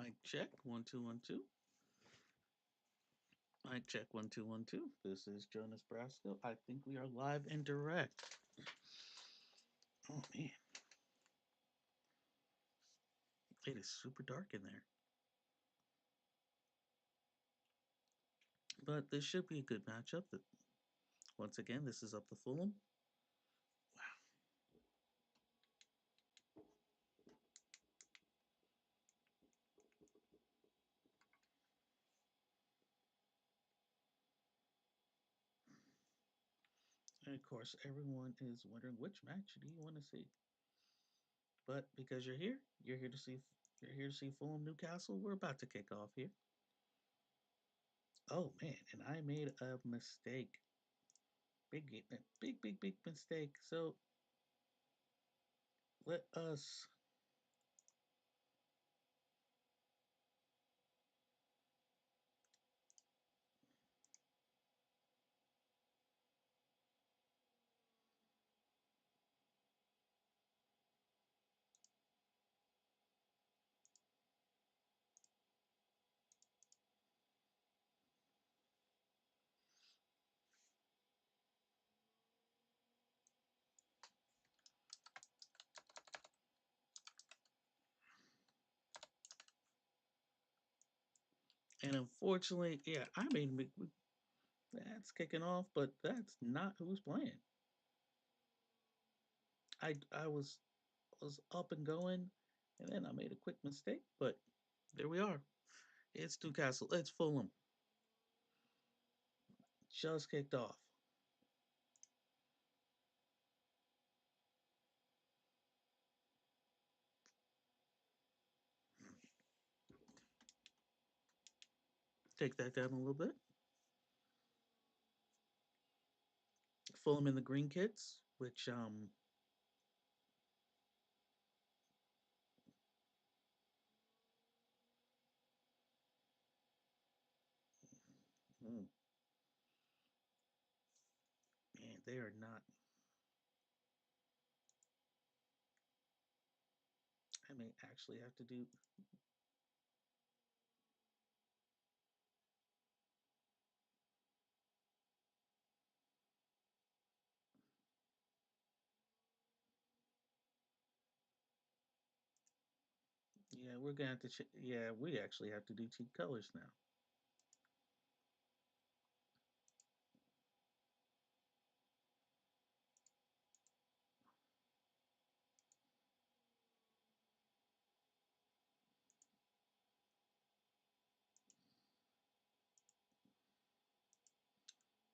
Mic check 1 2 1 2. Mic check 1 2 1 2. This is Jonas Brasco. I think we are live and direct. Oh man, it is super dark in there. But this should be a good matchup. Once again, this is Up the Fulham. Wow. And of course, everyone is wondering which match do you want to see. But because you're here to see Fulham Newcastle. We're about to kick off here. Oh man, and I made a mistake. Big mistake. So let us and unfortunately, yeah, I made that's kicking off, but that's not who's playing. I was up and going, and then I made a quick mistake, but there we are. It's Newcastle. It's Fulham. Just kicked off. Take that down a little bit. Fulham in the green kits, which mm, man, they are not. I may actually have to do. Yeah, we're gonna have to. Yeah, we actually have to do team colors now.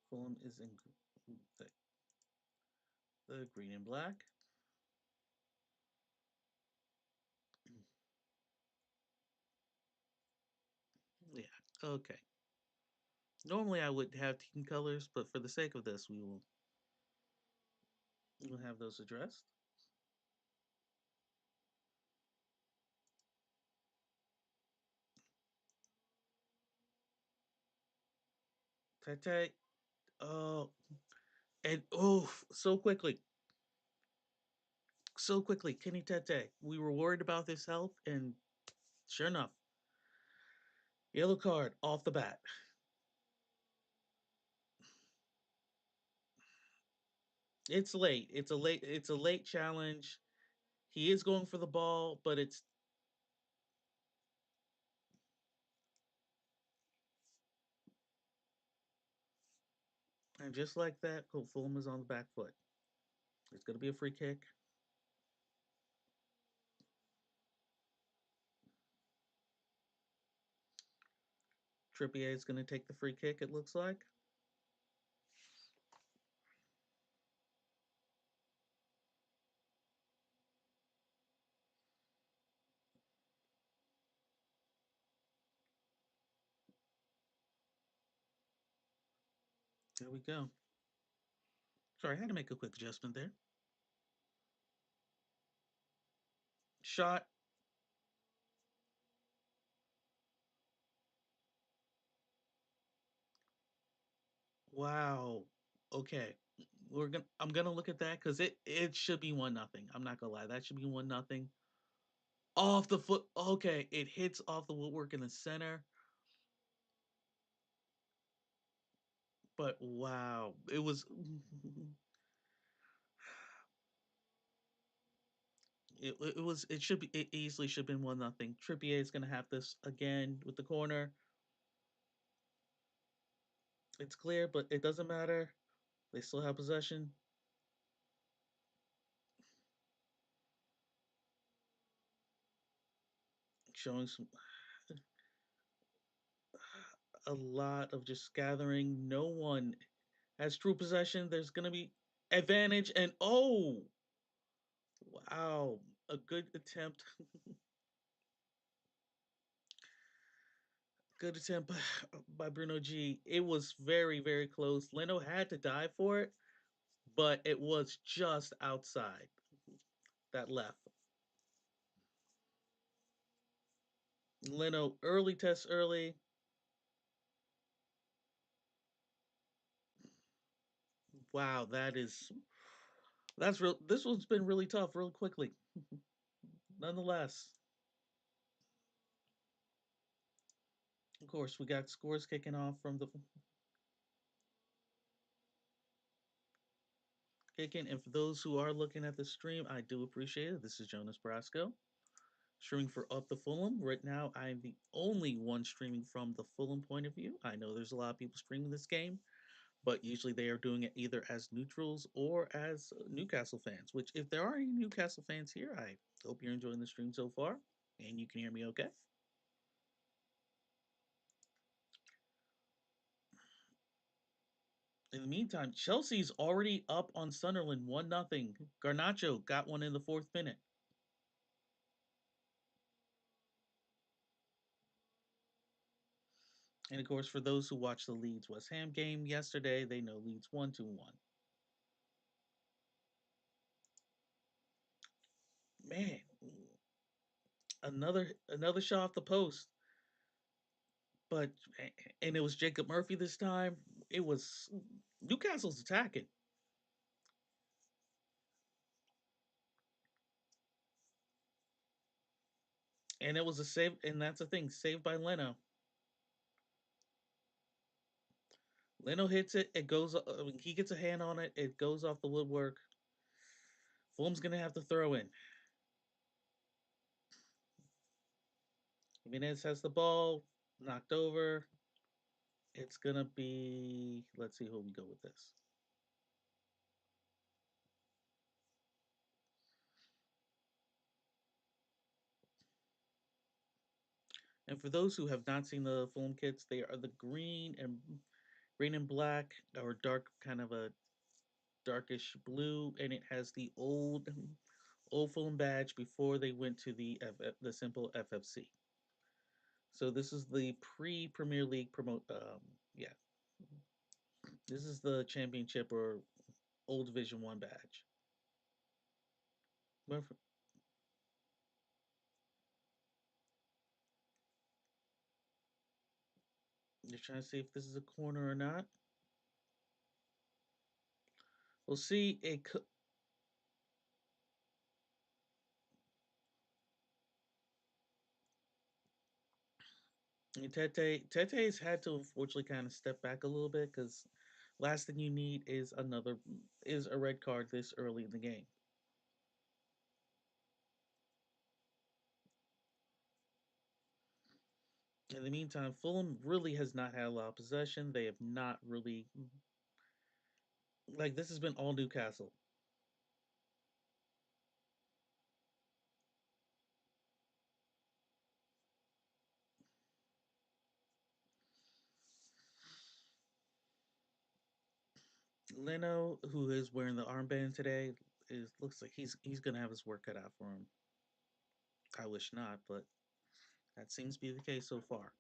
Fulham is in the, the green and black. Yeah. Okay. Normally I would have team colors, but for the sake of this, we'll have those addressed. Tete, oh, and so quickly, Kenny Tete. We were worried about his health, and sure enough, yellow card off the bat. It's late. It's a late challenge. He is going for the ball, but it's and just like that, Fulham is on the back foot. It's going to be a free kick. Trippier is going to take the free kick. It looks like. There we go. Sorry, I had to make a quick adjustment there. Shot. Wow. Okay. I'm gonna look at that because it should be 1-0. I'm not gonna lie. That should be 1-0. Off the foot. Okay, it hits off the woodwork in the center. But wow, it was. It was. It should be. It easily should have been 1-0. Trippier is going to have this again with the corner. It's clear, but it doesn't matter. They still have possession, showing some a lot of just gathering. No one has true possession. There's going to be advantage, and oh, wow, a good attempt. Good attempt by Bruno G. It was very, very close. Leno had to dive for it, but it was just outside that left. Leno early test early. Wow, that's real. This one's been really tough, really quickly. Nonetheless, of course, we got scores kicking off from the kicking. And for those who are looking at the stream, I do appreciate it. This is Jonas Brasco, streaming for Up the Fulham. Right now, I'm the only one streaming from the Fulham point of view. I know there's a lot of people streaming this game, but usually they are doing it either as neutrals or as Newcastle fans. Which, if there are any Newcastle fans here, I hope you're enjoying the stream so far, and you can hear me okay. In the meantime, Chelsea's already up on Sunderland 1-0. Garnacho got one in the 4th minute. And of course, for those who watched the Leeds West Ham game yesterday, they know Leeds 1-1. Man, another shot off the post. But and it was Jacob Murphy this time. It was Newcastle's attacking. And it was a save, and that's the thing, saved by Leno. Leno hits it, it goes he gets a hand on it, it goes off the woodwork. Fulham's gonna have to throw in. Jimenez has the ball, knocked over. It's gonna be, let's see who we go with this. And for those who have not seen the Fulham kits, they are the green and black, or dark, kind of a darkish blue, and it has the old Fulham badge before they went to the simple FFC. So this is the pre-Premier League promote. Yeah, this is the championship or old Division One badge. They're trying to see if this is a corner or not. We'll see. Tete's had to unfortunately kind of step back a little bit because last thing you need is a red card this early in the game. In the meantime, Fulham really has not had a lot of possession. They have not really, like, this has been all Newcastle. Leno, who is wearing the armband today, looks like he's gonna have his work cut out for him. I wish not, but that seems to be the case so far.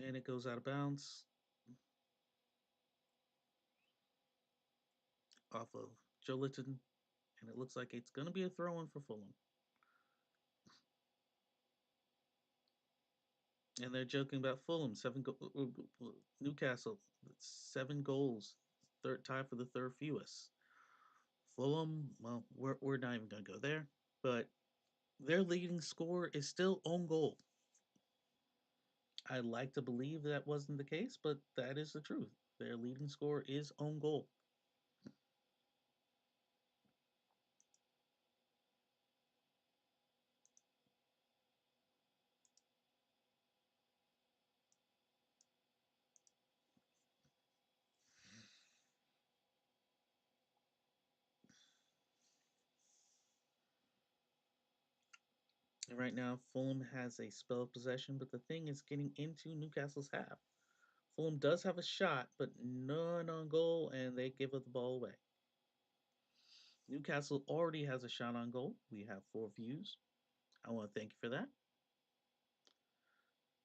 And it goes out of bounds off of Joe Litton, and it looks like it's gonna be a throw-in for Fulham. And they're joking about Fulham, Newcastle, 7 goals, third tie for the third fewest. Fulham, well, we're not even going to go there, but their leading scorer is still own goal. I'd like to believe that wasn't the case, but that is the truth. Their leading scorer is own goal. And right now, Fulham has a spell of possession, but the thing is getting into Newcastle's half. Fulham does have a shot, but none on goal, and they give up the ball away. Newcastle already has a shot on goal. We have 4 views. I want to thank you for that.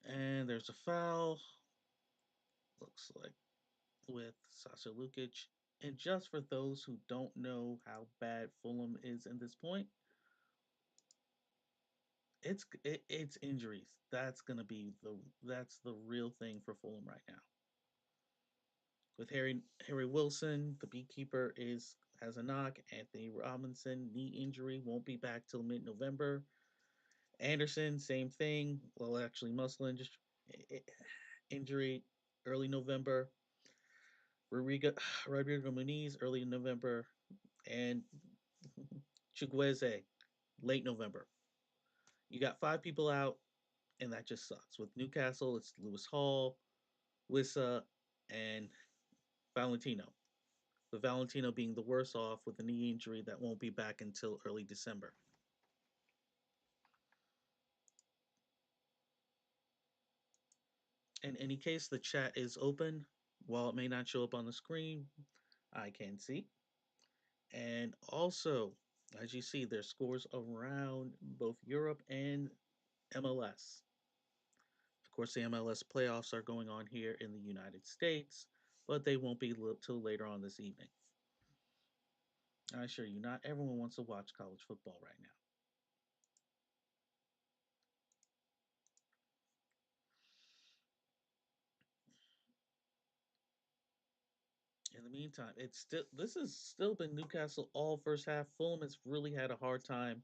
And there's a foul. Looks like with Sasha Lukic. And just for those who don't know how bad Fulham is in this point, it's injuries. That's the real thing for Fulham right now. With Harry Wilson, the beekeeper is has a knock. Anthony Robinson knee injury, won't be back till mid-November. Anderson, same thing. Well, actually, injury early November. Rodrigo Muniz early November, and Chukwueze late November. You got 5 people out, and that just sucks. With Newcastle, it's Lewis Hall, Wissa, and Valentino. With Valentino being the worst off with a knee injury that won't be back until early December. In any case, the chat is open. While it may not show up on the screen, I can see. And also, as you see, there's scores around both Europe and MLS. Of course, the MLS playoffs are going on here in the United States, but they won't be till later on this evening. I assure you, not everyone wants to watch college football right now. In the meantime, this has still been Newcastle all first half. Fulham has really had a hard time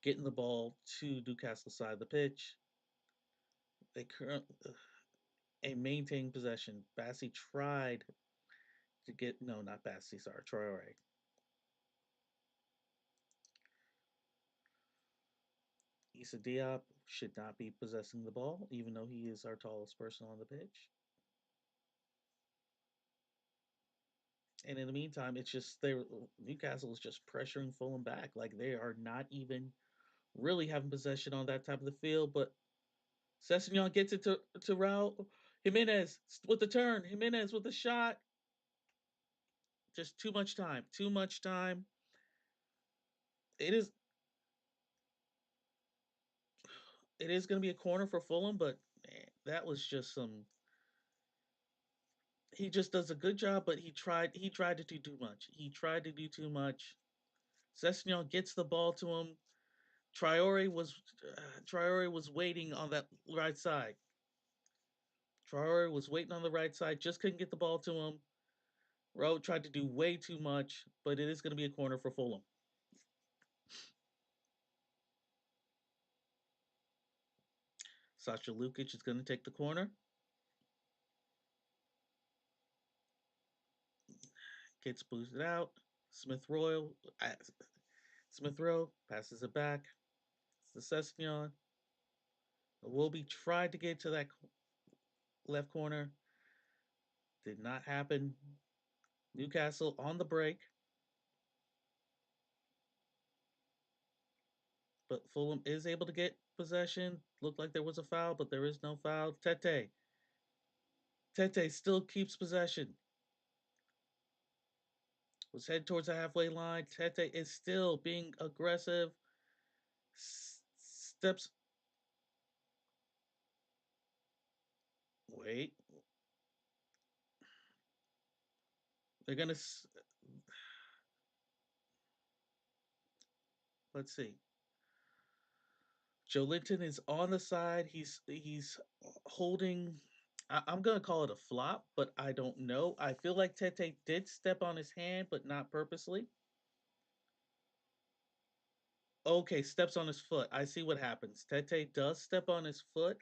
getting the ball to Newcastle side of the pitch. They currently and maintain possession. Bassi tried to get no, not Bassi. Sorry, Traore. Issa Diop should not be possessing the ball, even though he is our tallest person on the pitch. And in the meantime, it's just they Newcastle is just pressuring Fulham back. Like they are not even really having possession on that type of the field. But Sessegnon gets it to Raul Jimenez with the turn. Jimenez with the shot. Just too much time. Too much time. It is. It is going to be a corner for Fulham, but man, that was just some. He just does a good job, but he tried. He tried to do too much. He tried to do too much. Sessegnon gets the ball to him. Traore was waiting on that right side. Traore was waiting on the right side, just couldn't get the ball to him. Rowe tried to do way too much, but it is going to be a corner for Fulham. Sasha Lukic is going to take the corner. Gets boosted out. Smith Royal, Smith Rowe passes it back. It's the Sessegnon. Wilby tried to get to that left corner. Did not happen. Newcastle on the break. But Fulham is able to get possession. Looked like there was a foul, but there is no foul. Tete. Tete still keeps possession. Was headed towards the halfway line. Tete is still being aggressive. Steps. Wait. They're going to. Let's see. Joe Linton is on the side. He's holding. I'm gonna call it a flop, but I don't know. I feel like Tete did step on his hand, but not purposely. Okay, steps on his foot. I see what happens. Tete does step on his foot,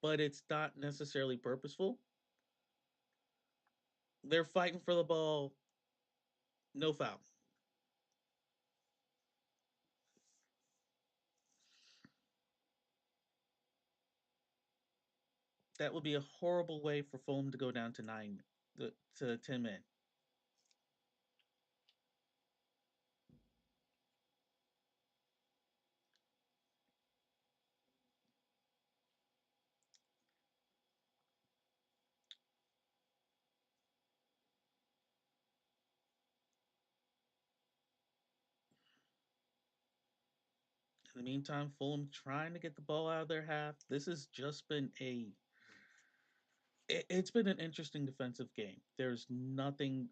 but it's not necessarily purposeful. They're fighting for the ball. No foul. That would be a horrible way for Fulham to go down to to 10 men. In the meantime, Fulham trying to get the ball out of their half. This has just been it's been an interesting defensive game. There's nothing.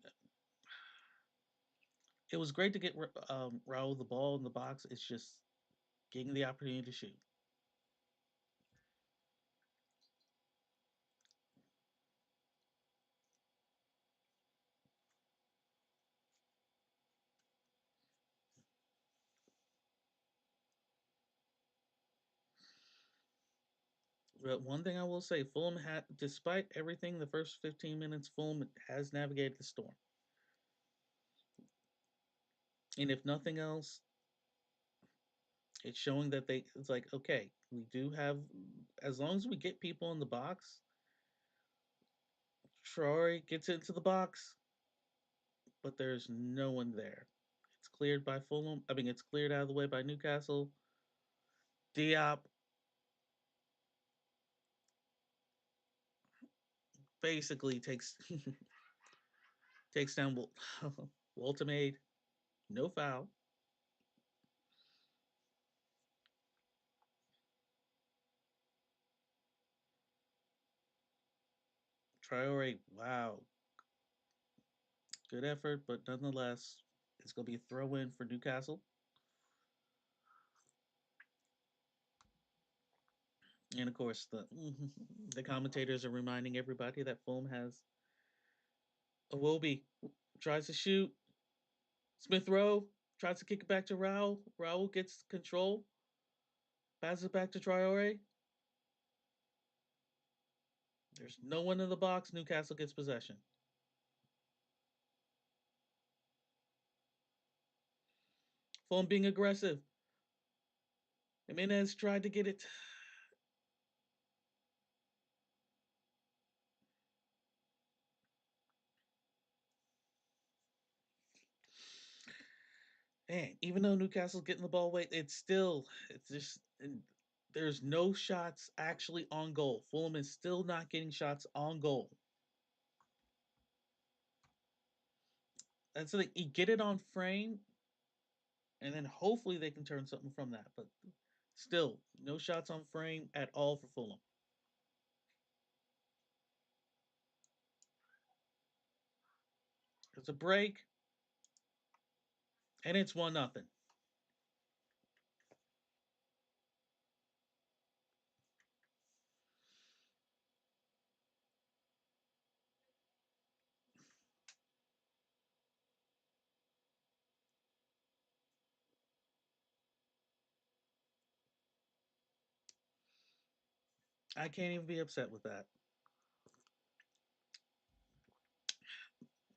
It was great to get Raul the ball in the box. It's just getting the opportunity to shoot. But one thing I will say, Fulham had, despite everything, the first 15 minutes, Fulham has navigated the storm. And if nothing else, it's showing that it's like, okay, we do have, as long as we get people in the box, Troy gets into the box, but there's no one there. It's cleared by Fulham. I mean, it's cleared out of the way by Newcastle. Diop basically takes takes down Walter. No foul. Traore, wow, good effort, but nonetheless, it's going to be a throw in for Newcastle. And of course, the commentators are reminding everybody that Fulham has a Wobie tries to shoot. Smith Rowe tries to kick it back to Raul. Raul gets control, passes it back to Traore. There's no one in the box. Newcastle gets possession. Fulham being aggressive. Jimenez tried to get it. Man, even though Newcastle's getting the ball away, it's just there's no shots actually on goal. Fulham is still not getting shots on goal. That's the thing. You get it on frame, and then hopefully they can turn something from that. But still, no shots on frame at all for Fulham. There's a break, and it's 1-0. I can't even be upset with that.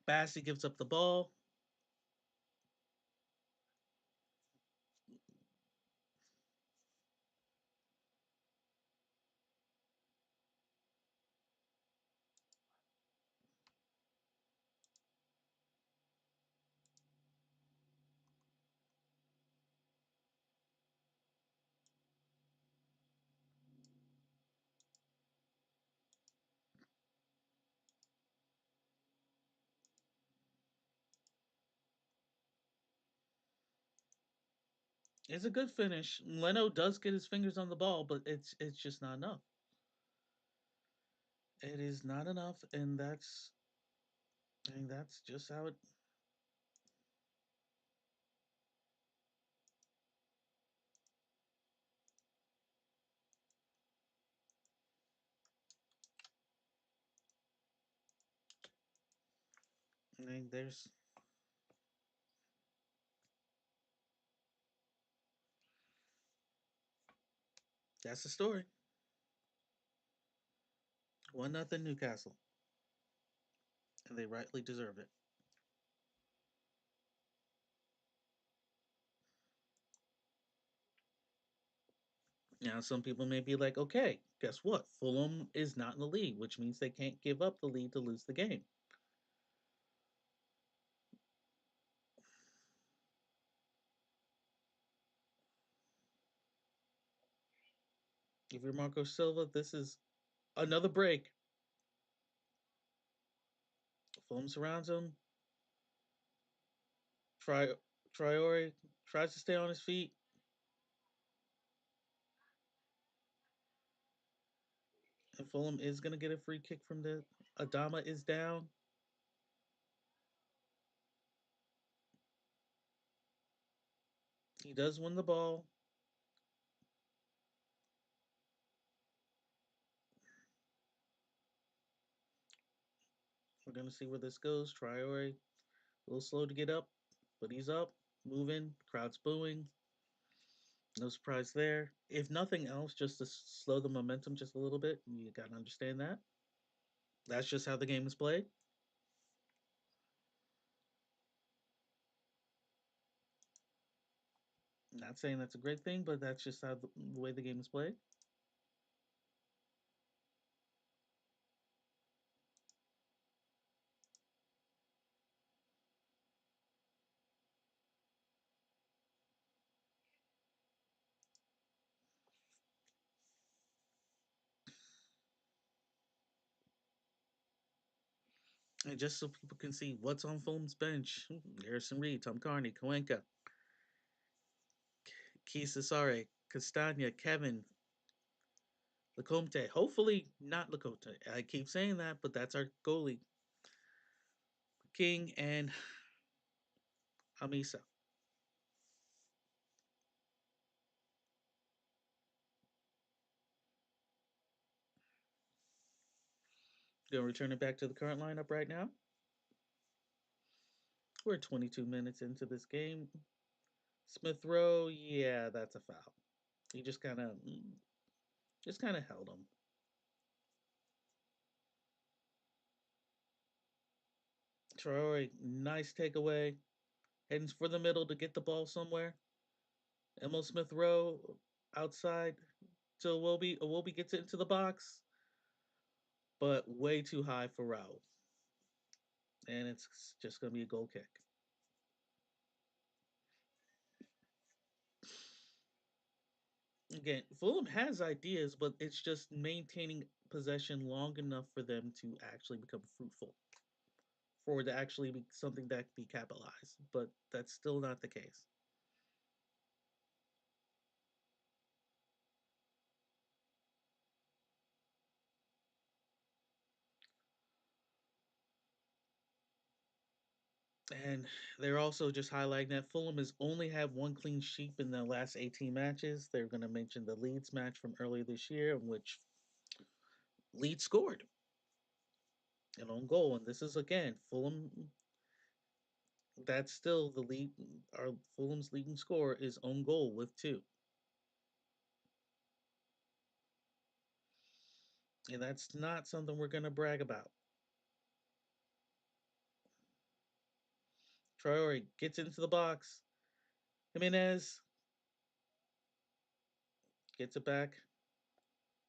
Bassey gives up the ball. It's a good finish. Leno does get his fingers on the ball, but it's just not enough. It is not enough, and I think that's just how it. And that's the story. 1-0 Newcastle, and they rightly deserve it. Now, some people may be like, okay, guess what? Fulham is not in the league, which means they can't give up the lead to lose the game. If you're Marco Silva, this is another break. Fulham surrounds him. Traore tries to stay on his feet. And Fulham is going to get a free kick from the. Adama is down. He does win the ball. We're going to see where this goes. Traore, a little slow to get up, but he's up, moving. Crowd's booing. No surprise there. If nothing else, just to slow the momentum just a little bit. You got to understand that. That's just how the game is played. Not saying that's a great thing, but that's just how the way the game is played. And just so people can see what's on Fulham's bench: Harrison Reed, Tom Carney, Koenka, Kisasare, Castagna, Kevin, Lecomte. Hopefully not Lecomte. I keep saying that, but that's our goalie. King and Amisa. Gonna return it back to the current lineup right now. We're 22 minutes into this game. Smith Rowe, yeah, that's a foul. He just kind of held him. Traore, nice takeaway. Heading for the middle to get the ball somewhere. Emil Smith Rowe outside to Iwobi. Iwobi gets it into the box, but way too high for Rowe. And it's just going to be a goal kick. Again, Fulham has ideas, but it's just maintaining possession long enough for them to actually become fruitful, for it to actually be something that can be capitalized. But that's still not the case. And they're also just highlighting that Fulham has only had one clean sheet in the last 18 matches. They're going to mention the Leeds match from earlier this year, in which Leeds scored an own goal. And this is, again, Fulham. That's still the lead. Our Fulham's leading score is own goal with two. And that's not something we're going to brag about. Traore gets into the box. Jimenez gets it back.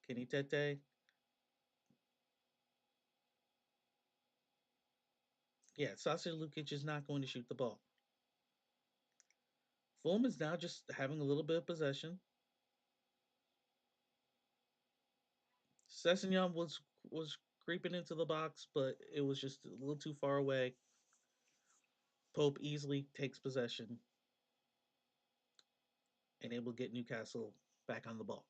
Kenny Tete. Yeah, Sasa Lukic is not going to shoot the ball. Fulham is now just having a little bit of possession. Sessignon was creeping into the box, but it was just a little too far away. Pope easily takes possession and able to get Newcastle back on the ball.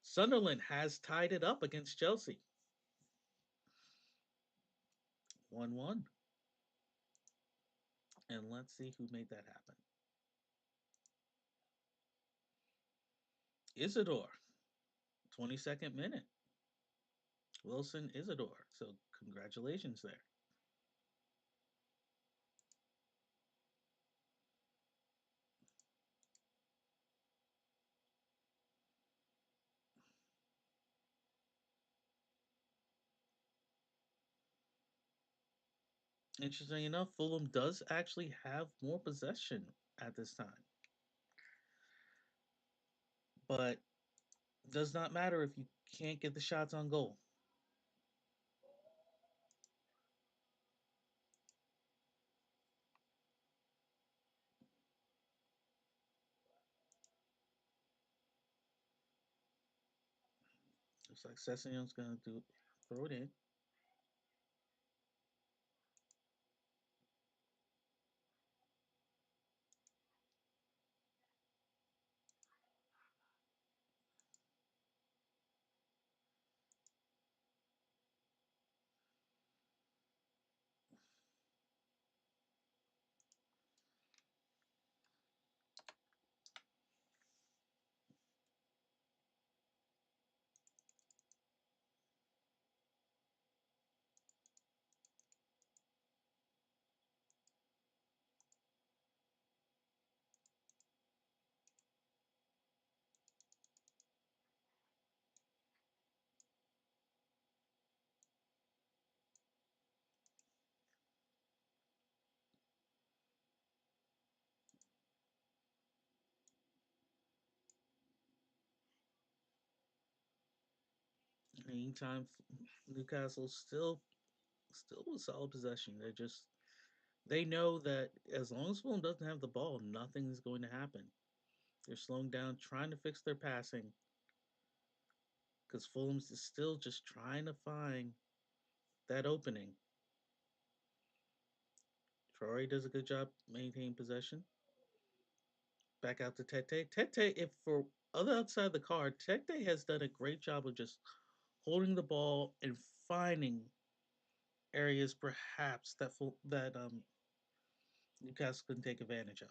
Sunderland has tied it up against Chelsea. 1-1. And let's see who made that happen. Isidore, 22nd minute. Wilson Isidore. So congratulations there. Interesting enough, Fulham does actually have more possession at this time, but does not matter if you can't get the shots on goal. Looks like Session's going to do throw it in. Meantime, Newcastle still with solid possession. They know that as long as Fulham doesn't have the ball, nothing is going to happen. They're slowing down, trying to fix their passing because Fulham's is still just trying to find that opening. Traore does a good job maintaining possession. Back out to Tete. Tete, if for other outside the card, Tete has done a great job of just holding the ball and finding areas perhaps that Newcastle can take advantage of.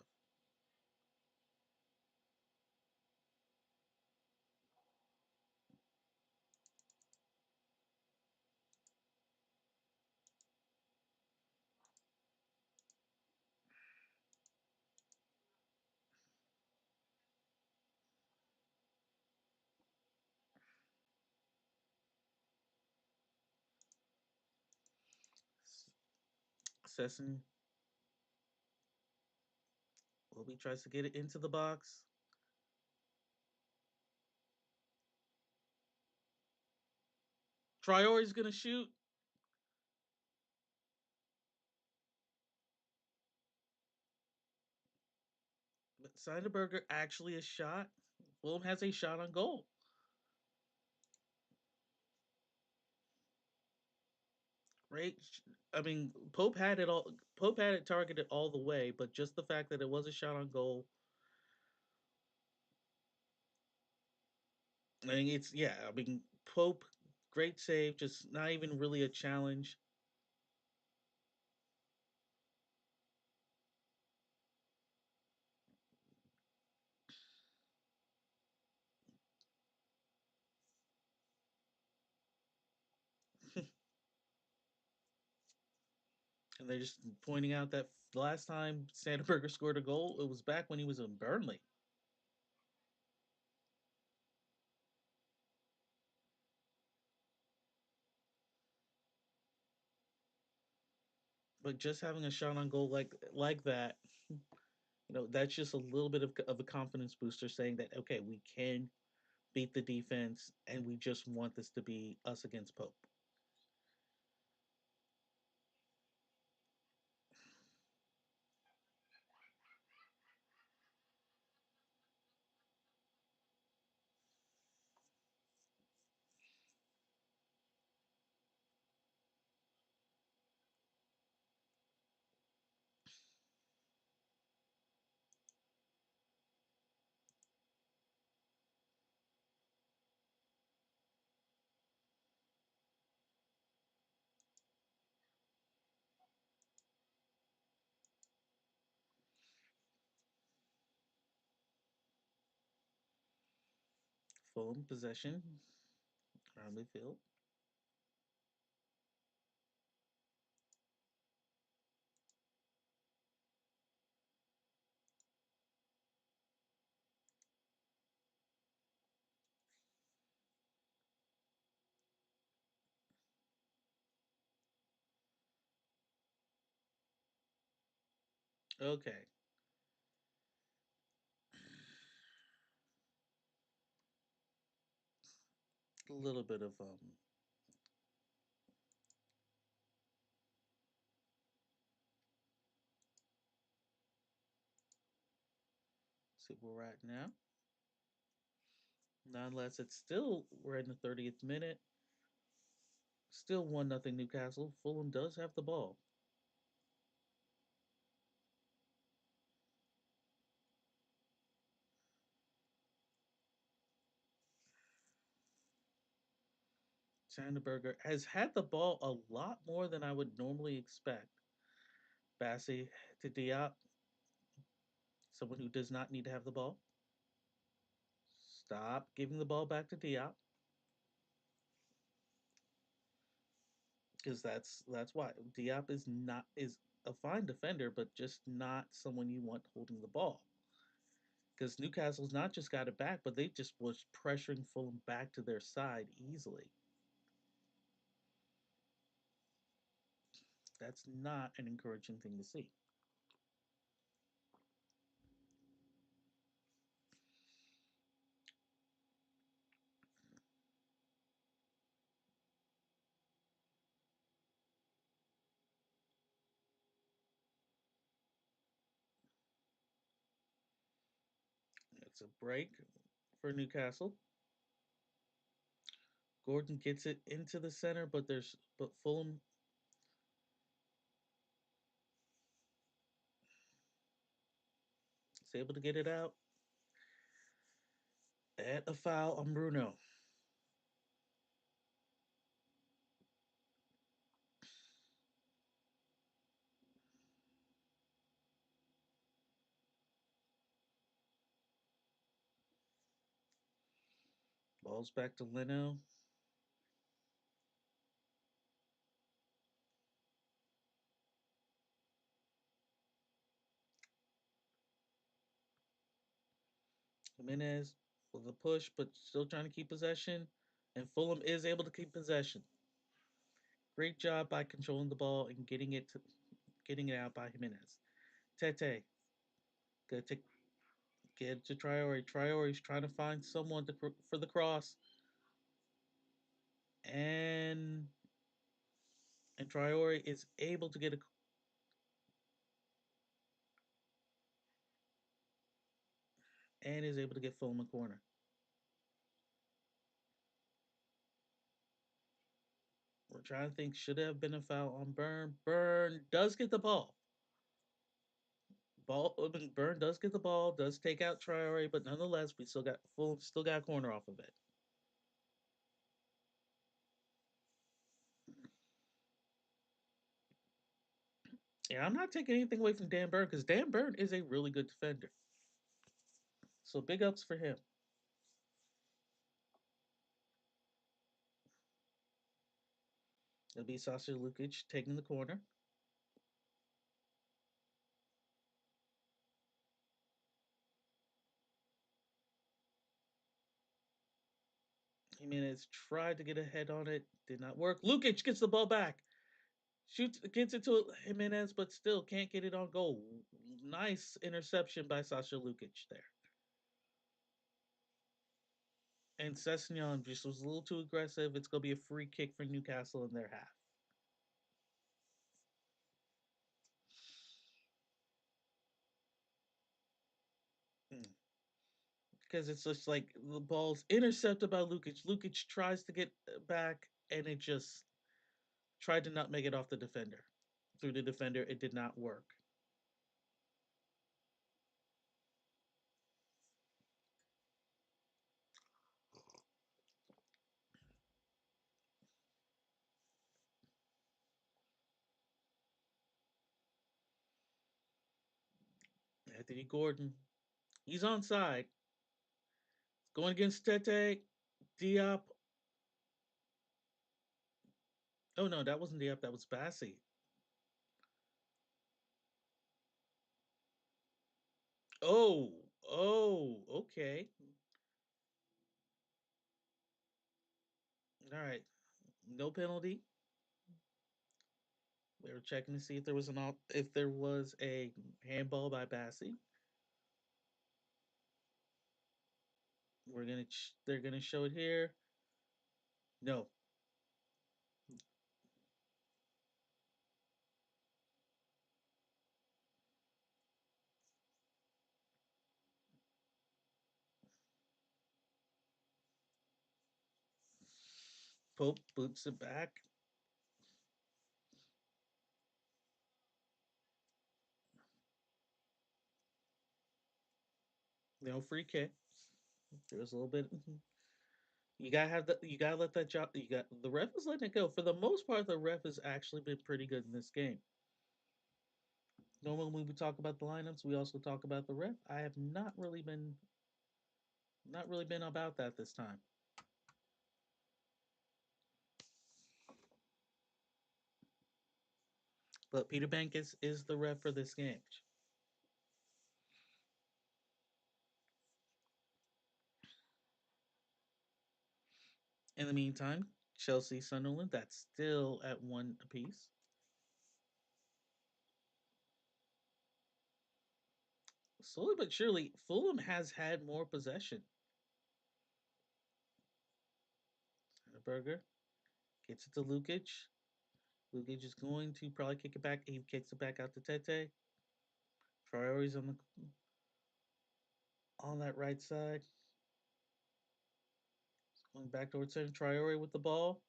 Sesson Wilby tries to get it into the box. Traore's gonna shoot, but Seidenberger actually a shot. Fulham has a shot on goal. Great. I mean, Pope had it all. Pope had it targeted all the way, but just the fact that it was a shot on goal. I mean, it's yeah. I mean, Pope, great save. Just not even really a challenge. And they're just pointing out that the last time Sandberger scored a goal, it was back when he was in Burnley. But just having a shot on goal like that, that's just a little bit of a confidence booster, saying that okay, we can beat the defense, and we just want this to be us against Pope. Fulham possession around midfield. Okay. A little bit of see where we're at now. Nonetheless, it's still we're in the 30th minute. Still 1-0 Newcastle. Fulham does have the ball. Sanderberger has had the ball a lot more than I would normally expect. Bassi to Diop, someone who does not need to have the ball. Stop giving the ball back to Diop. Because that's why Diop is a fine defender, but just not someone you want holding the ball. Because Newcastle's not just got it back, but they just was pressuring Fulham back to their side easily. That's not an encouraging thing to see. It's a break for Newcastle. Gordon gets it into the center, but Fulham is able to get it out at a foul on Bruno. Ball's back to Leno. Jimenez with a push, but still trying to keep possession. And Fulham is able to keep possession. Great job by controlling the ball and getting it out by Jimenez. Tete, good to get it to Traore. Traore's trying to find someone for the cross, and Traore is able to get a and is able to get Fulham a corner. We're trying to think, should have been a foul on Burn. Burn does get the ball. Burn does get the ball, does take out Traore, but nonetheless, we still got a corner off of it. Yeah, I'm not taking anything away from Dan Burn because Dan Burn is a really good defender. So big ups for him. It'll be Sasha Lukic taking the corner. Jimenez tried to get ahead on it, did not work. Lukic gets the ball back, shoots, gets it to Jimenez, but still can't get it on goal. Nice interception by Sasha Lukic there. And Sessegnon just was a little too aggressive. It's going to be a free kick for Newcastle in their half. Mm. Because it's just like the ball's intercepted by Lukic. Lukic tries to get back, and it just tried to not make it off the defender. Through the defender, it did not work. Anthony Gordon, he's onside. Going against Tete. Diop. Oh no, that wasn't Diop. That was Bassi. Oh, okay. All right. No penalty. They were checking to see if there was if there was a handball by Bassi. They're gonna show it here. No. Pope boots it back. No free kick. There's a little bit. You gotta let that job. You got the ref is letting it go. For the most part, the ref has actually been pretty good in this game. Normally, when we talk about the lineups, we also talk about the ref. I have not really been about that this time. But Peter Bankis is the ref for this game. In the meantime, Chelsea Sunderland, that's still at one apiece. Slowly but surely, Fulham has had more possession. Burger gets it to Lukic. Lukic is going to probably kick it back. He kicks it back out to Tete. Traore's on that right side. Going back towards him. Traore with the ball.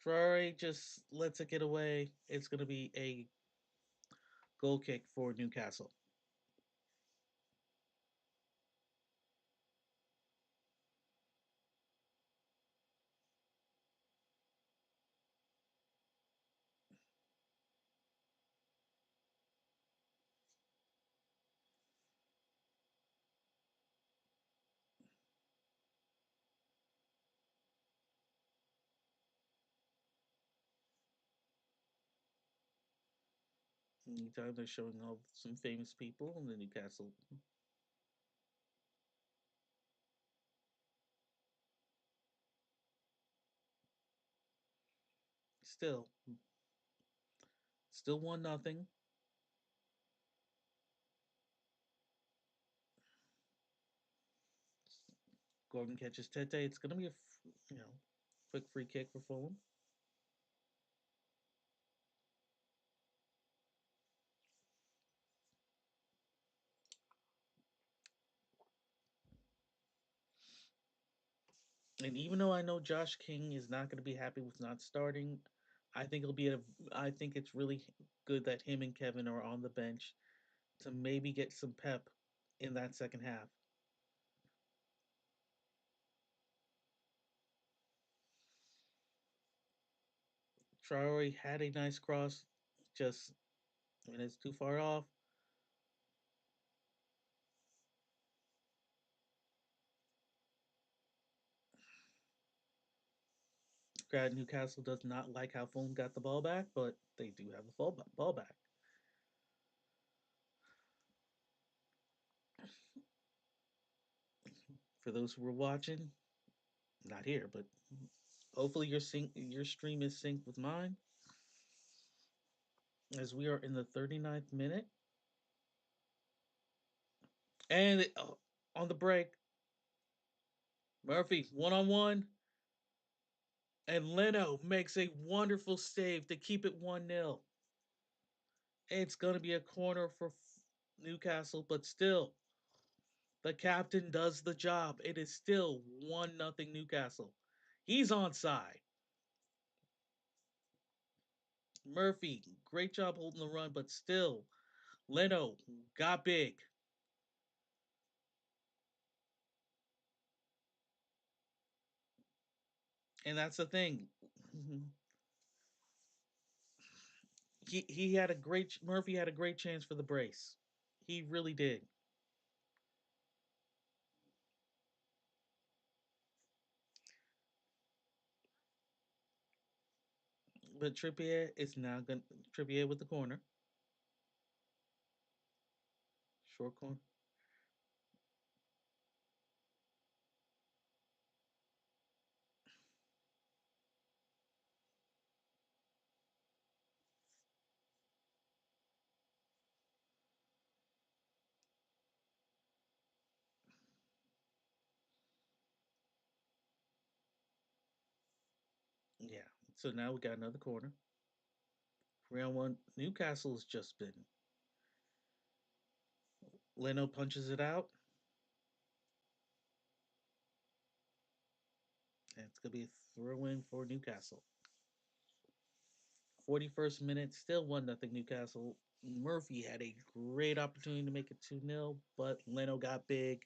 Traore just lets it get away. It's going to be a goal kick for Newcastle. Anytime they're showing off some famous people in the Newcastle. Still, still 1-0. Gordon catches Tete. It's going to be you know quick free kick for Fulham. And even though I know Josh King is not going to be happy with not starting, I think it'll be I think it's really good that him and Kevin are on the bench to maybe get some pep in that second half. Traore had a nice cross, just when it's too far off. Grad Newcastle does not like how Fulham got the ball back, but they do have the ball back. For those who were watching, not here, but hopefully your stream is synced with mine. As we are in the 39th minute, and on the break, Murphy one on one, and Leno makes a wonderful save to keep it 1-0. It's going to be a corner for Newcastle, but still, the captain does the job. It is still 1-0 Newcastle. He's onside. Murphy, great job holding the run, but still, Leno got big. And that's the thing. He had a great Murphy had a great chance for the brace. He really did. But Trippier is now going Trippier with the corner. Short corner. Yeah. So now we got another corner. Round one. Newcastle's just been. Leno punches it out. And it's going to be a throw in for Newcastle. 41st minute, still 1 nothing Newcastle. Murphy had a great opportunity to make it 2-0, but Leno got big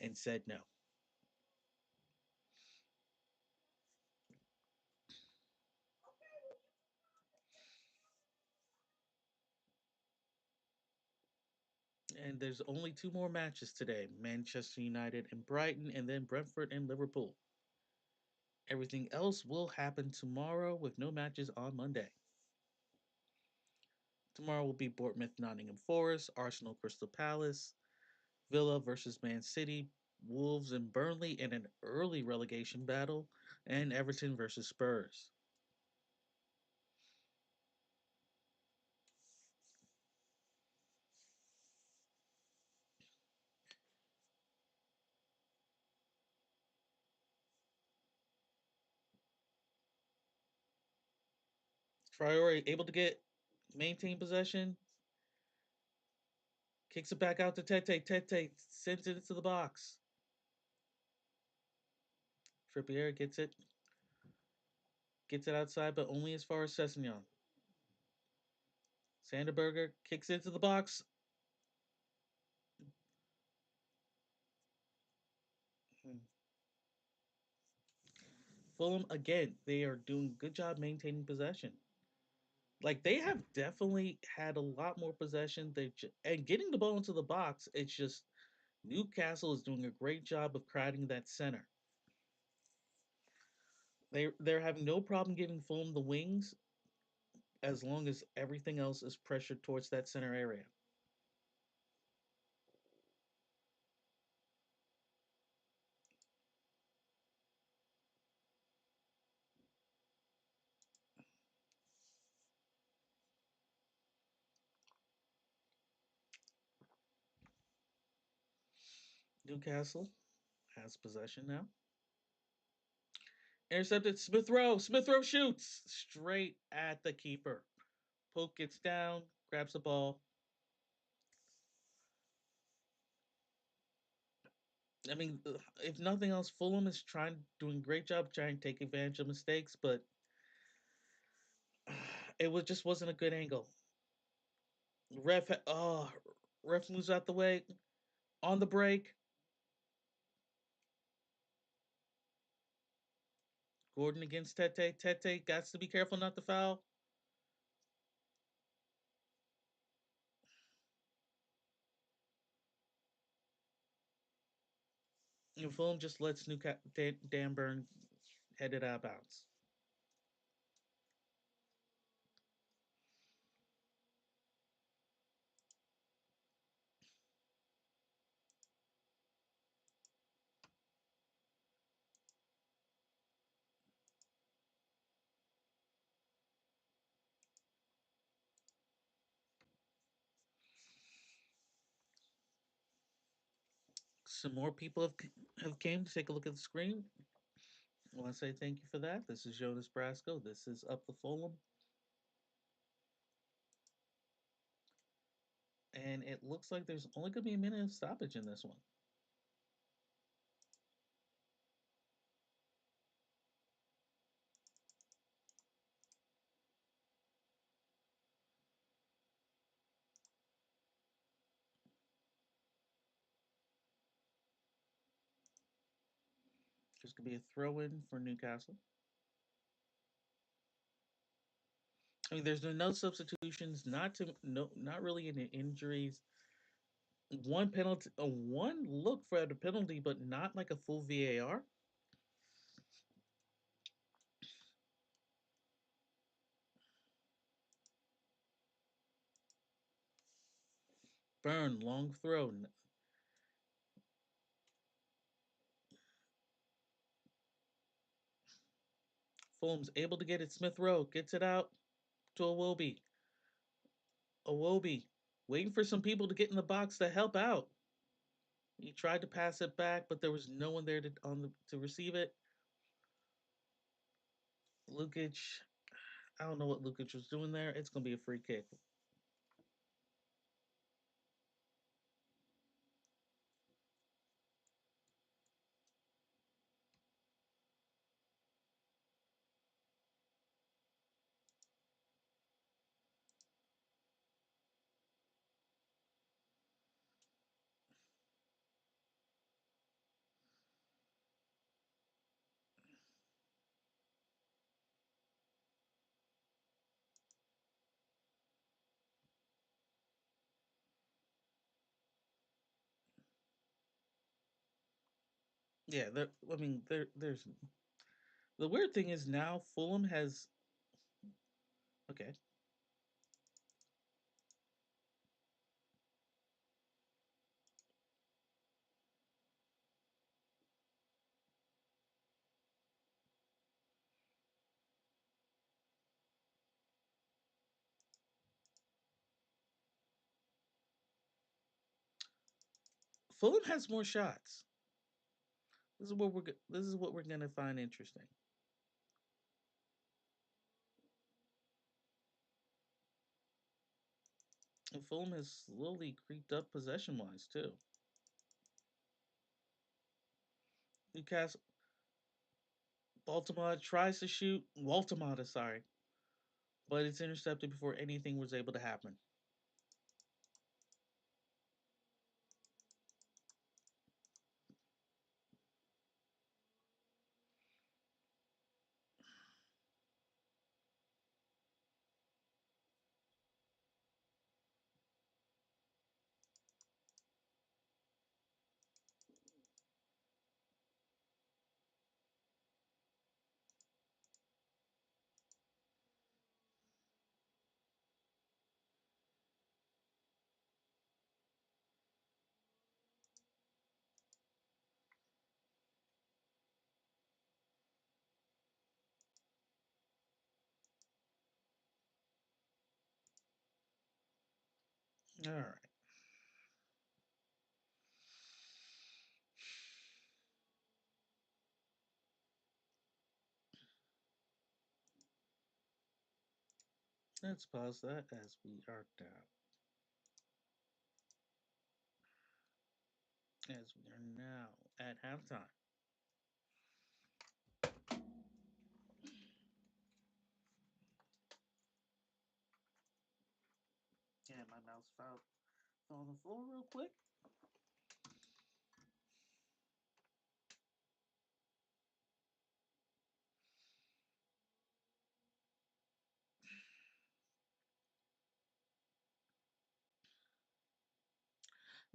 and said no. And there's only 2 more matches today, Manchester United and Brighton, and then Brentford and Liverpool. Everything else will happen tomorrow with no matches on Monday. Tomorrow will be Bournemouth, Nottingham Forest, Arsenal, Crystal Palace, Villa versus Man City, Wolves and Burnley in an early relegation battle, and Everton versus Spurs. Traore able to get maintain possession, kicks it back out to Tete. Tete sends it into the box. Trippier gets it outside, but only as far as Sessegnon. Sanderberger kicks into the box. Fulham again, they are doing a good job maintaining possession. Like they have definitely had a lot more possession. And getting the ball into the box. It's just Newcastle is doing a great job of crowding that center. They're having no problem giving Fulham the wings as long as everything else is pressured towards that center area. Newcastle has possession now. Intercepted Smith Rowe. Smith Rowe shoots straight at the keeper. Pope gets down, grabs the ball. I mean, if nothing else, Fulham is doing a great job trying to take advantage of mistakes, but just wasn't a good angle. Ref moves out the way on the break. Gordon against Tete. Tete got to be careful not to foul. And Fulham just lets Dan Burn head it out of bounds. Some more people have came to take a look at the screen. I want to say thank you for that. This is Jonas Brasco. This is Up the Fulham. And it looks like there's only going to be a minute of stoppage in this one. There's going to be a throw in for Newcastle. I mean, there's no substitutions, not really any injuries. One penalty, one look for the penalty, but not like a full VAR. Burn, long throw. Fulham's able to get it. Smith Rowe gets it out to Awobi. Awobi waiting for some people to get in the box to help out. He tried to pass it back, but there was no one there to receive it. Lukic, I don't know what Lukic was doing there. It's gonna be a free kick. Yeah, I mean, there's the weird thing is now Fulham has okay. Fulham has more shots. This is what we're gonna find interesting. And Fulham has slowly creeped up possession wise too. Newcastle Baltimore tries to shoot Waltamata, sorry, but it's intercepted before anything was able to happen. All right. Let's pause that as we are down. As we are now at halftime. Yeah, my mouse fell on the floor real quick.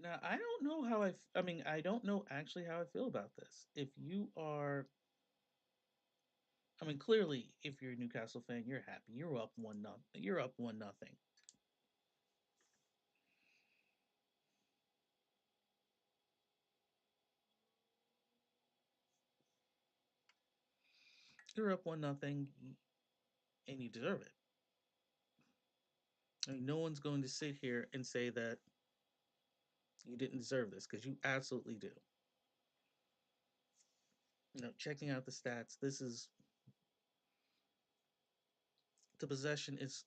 Now, I don't know how I mean, I don't know actually how I feel about this. If you are, I mean, clearly, if you're a Newcastle fan, you're happy. You're up 1-0. You're up 1-0. You're up 1-0, and you deserve it. I mean, no one's going to sit here and say that you didn't deserve this because you absolutely do. Checking out the stats, this is the possession is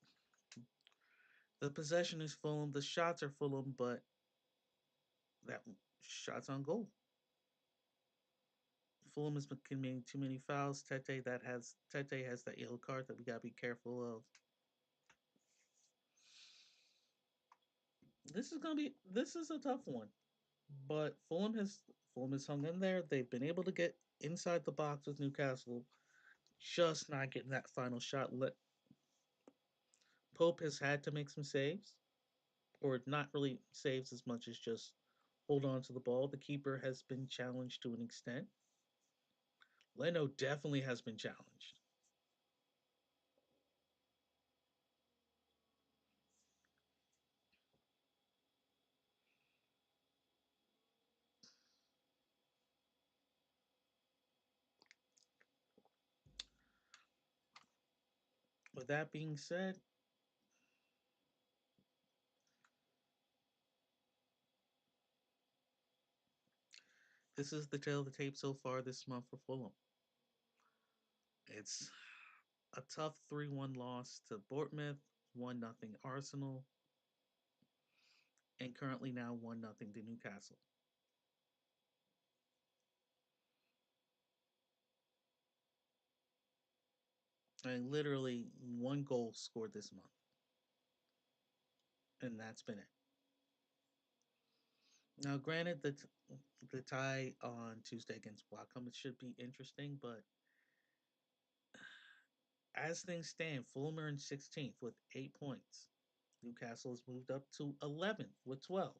the possession is Fulham. The shots are Fulham, but that shots on goal. Fulham has been committing too many fouls. Tete has that yellow card that we gotta be careful of. This is a tough one, but Fulham has hung in there. They've been able to get inside the box with Newcastle, just not getting that final shot. Pope has had to make some saves, or not really saves as much as just hold on to the ball. The keeper has been challenged to an extent. Leno definitely has been challenged. With that being said, this is the tail of the tape so far this month for Fulham. It's a tough 3-1 loss to Bournemouth, 1-0 Arsenal, and currently now 1-0 to Newcastle. And literally one goal scored this month, and that's been it. Now, granted, the tie on Tuesday against Wycombe, it should be interesting, but as things stand, Fulham are in 16th with 8 points. Newcastle has moved up to 11th with 12.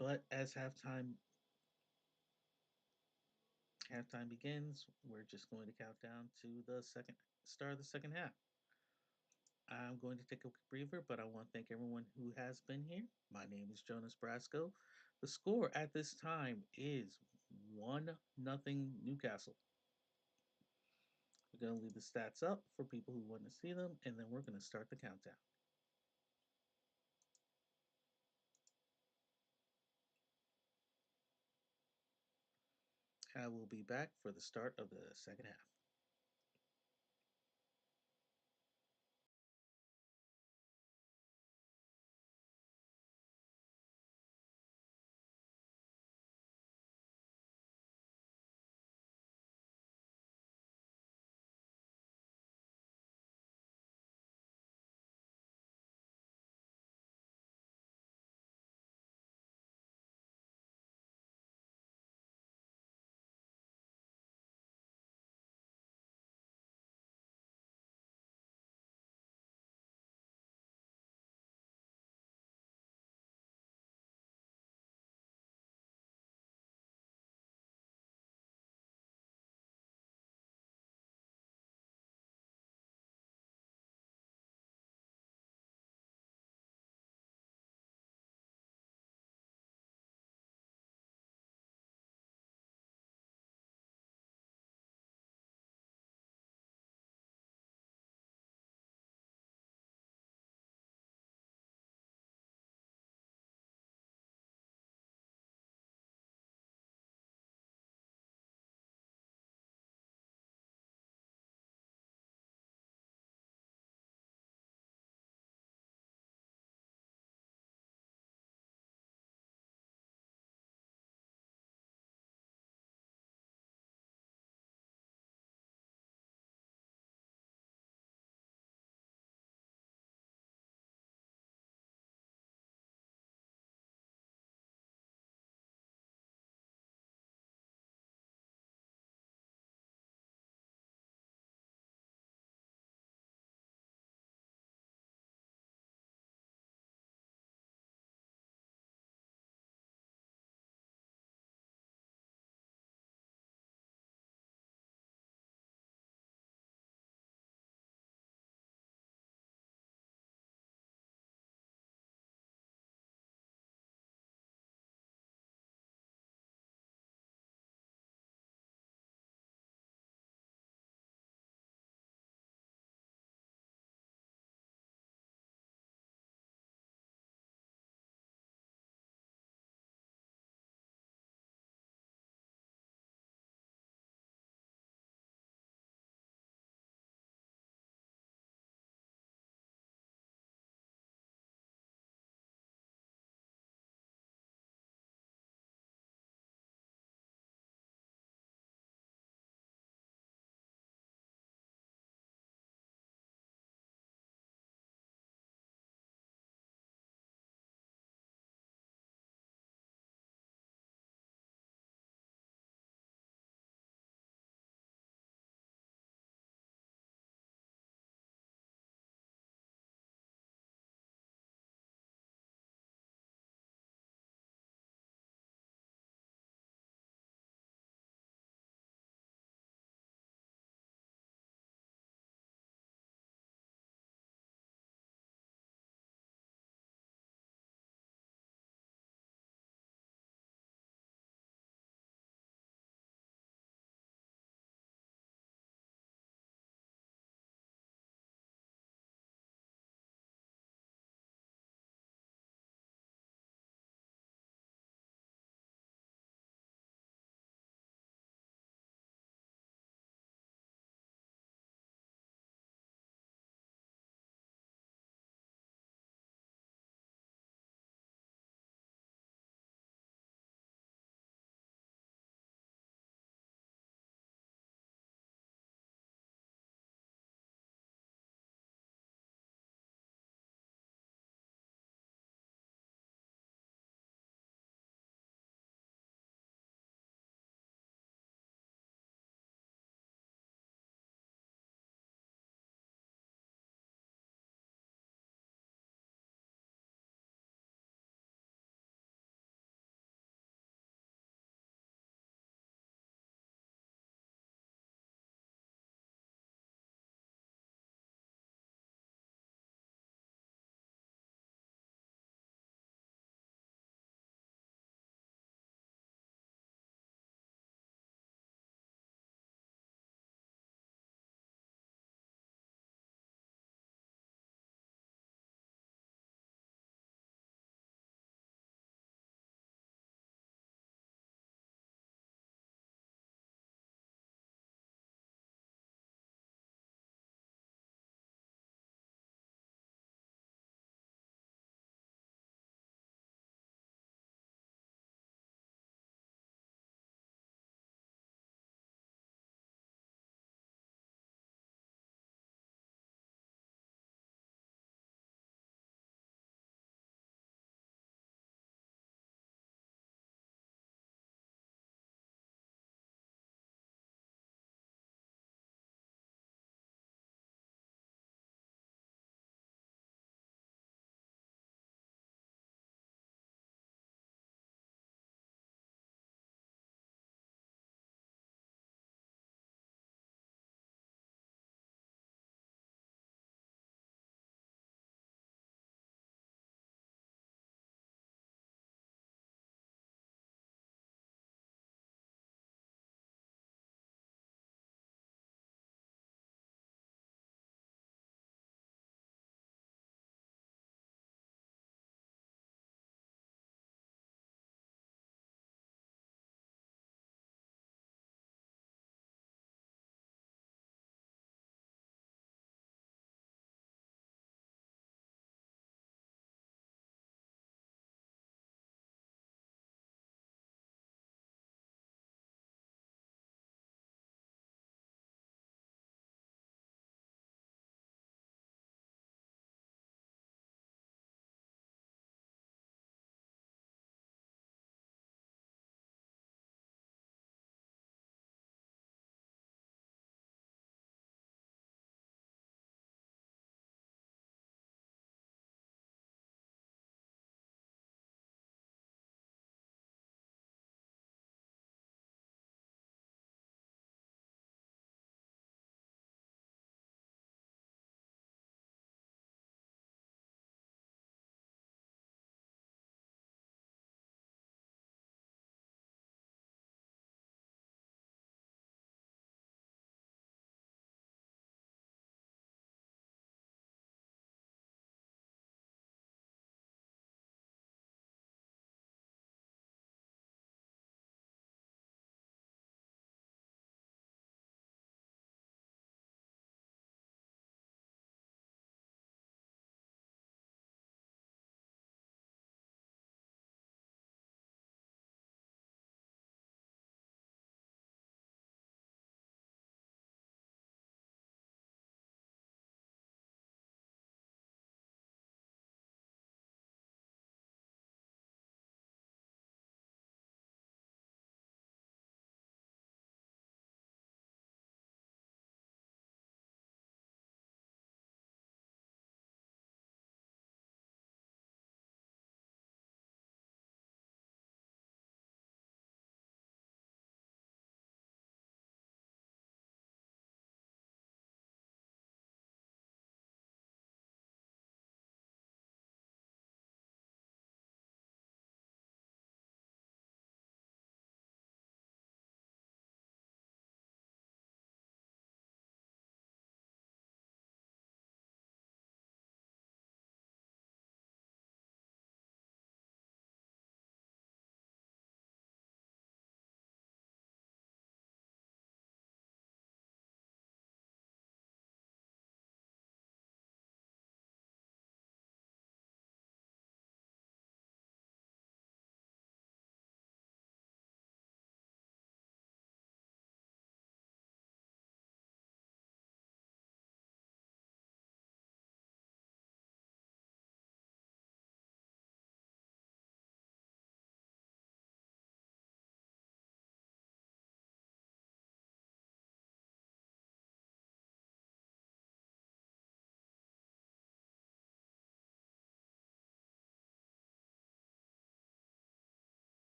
But as halftime begins, we're just going to count down to the second start of the second half. I'm going to take a quick breather, but I want to thank everyone who has been here. My name is Jonas Brasco. The score at this time is 1-0 Newcastle. We're going to leave the stats up for people who want to see them, and then we're going to start the countdown. I will be back for the start of the second half.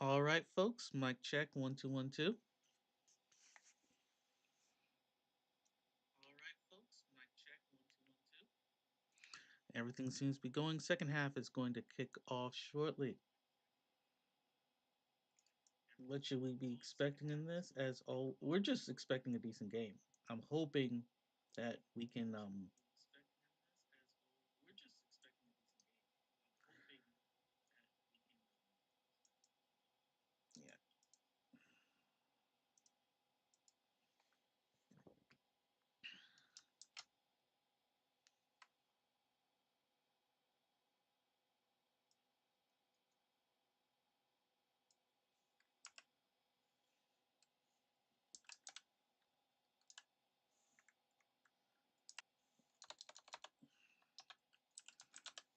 All right, folks. Mic check 1 2 1 2. All right, folks. Mic check 1 2 1 2. Everything seems to be going. Second half is going to kick off shortly. What should we be expecting in this? We're just expecting a decent game. I'm hoping that we can. We're just expecting a decent game. I'm hoping that we can. Yeah.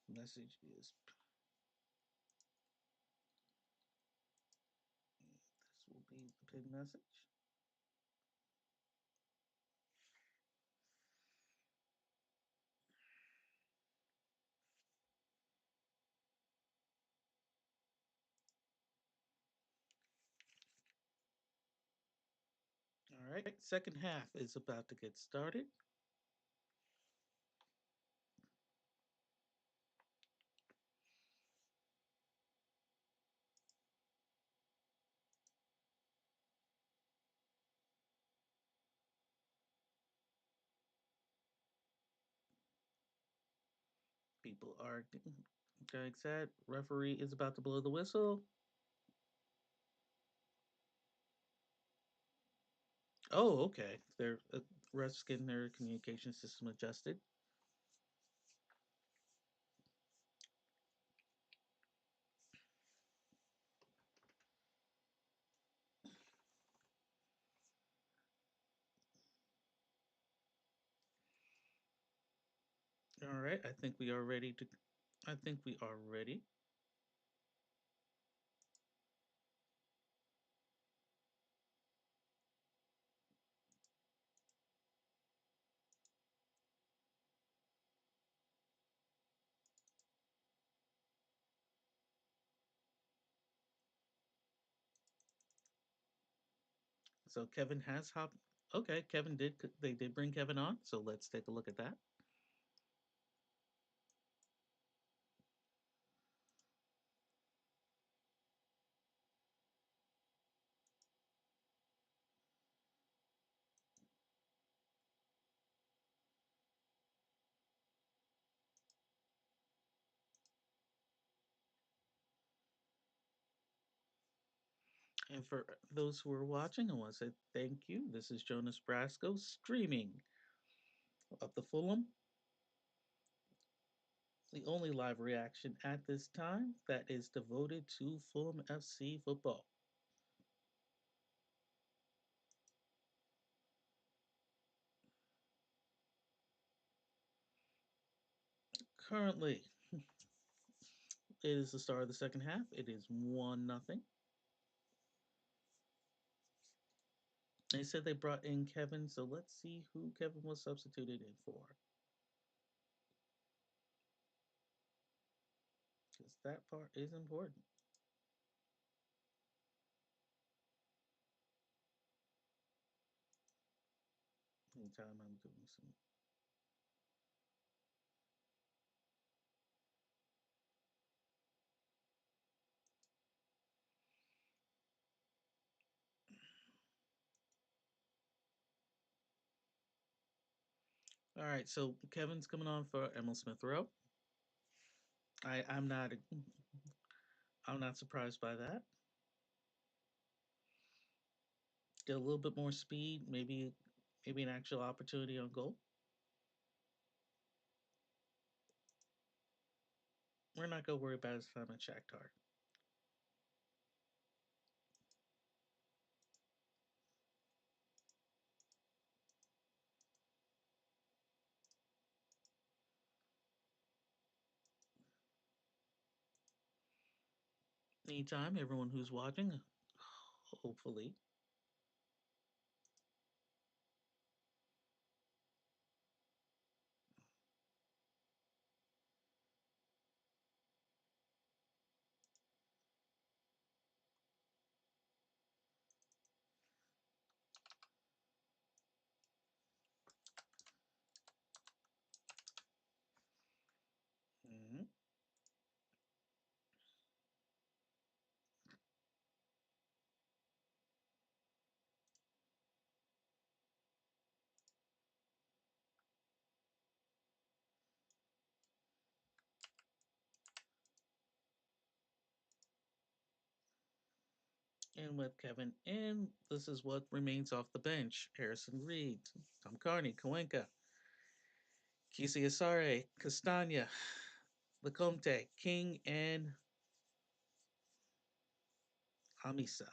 Message is. This will be the pin message. All right. Second half is about to get started. People are getting set. Referee is about to blow the whistle. Oh, okay. They're refs getting their communication system adjusted. All right. I think we are ready to. I think we are ready. So Kevin has hopped. Okay, Kevin did. They did bring Kevin on. So let's take a look at that. And for those who are watching, I want to say thank you. This is Jonas Brasco streaming Up the Fulham, the only live reaction at this time that is devoted to Fulham FC football. Currently, it is the start of the second half. It is 1-0. They said they brought in Kevin, so let's see who Kevin was substituted in for. Because that part is important. Anytime I'm doing some. All right, so Kevin's coming on for Emil Smith Rowe. I'm not surprised by that. Get a little bit more speed, maybe an actual opportunity on goal. We're not gonna worry about his time at Shakhtar. Anytime, everyone who's watching, hopefully. And with Kevin in, this is what remains off the bench. Harrison Reed, Tom Carney, Cuenca, Kisi Asare, Castagna, Lecomte, King, and Hamisa.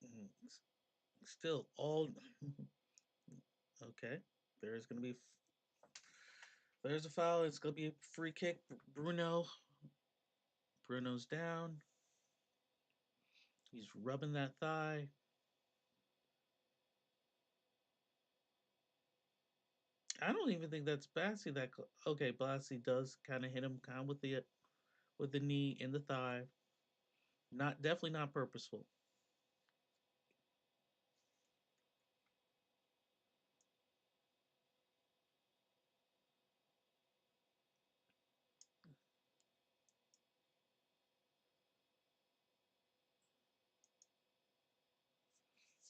Mm, Still all okay. There's gonna be there's a foul. It's gonna be a free kick. Bruno's down. He's rubbing that thigh. I don't even think that's Bassi. Okay, Bassi does kind of hit him kind of with the knee in the thigh. Not definitely not purposeful.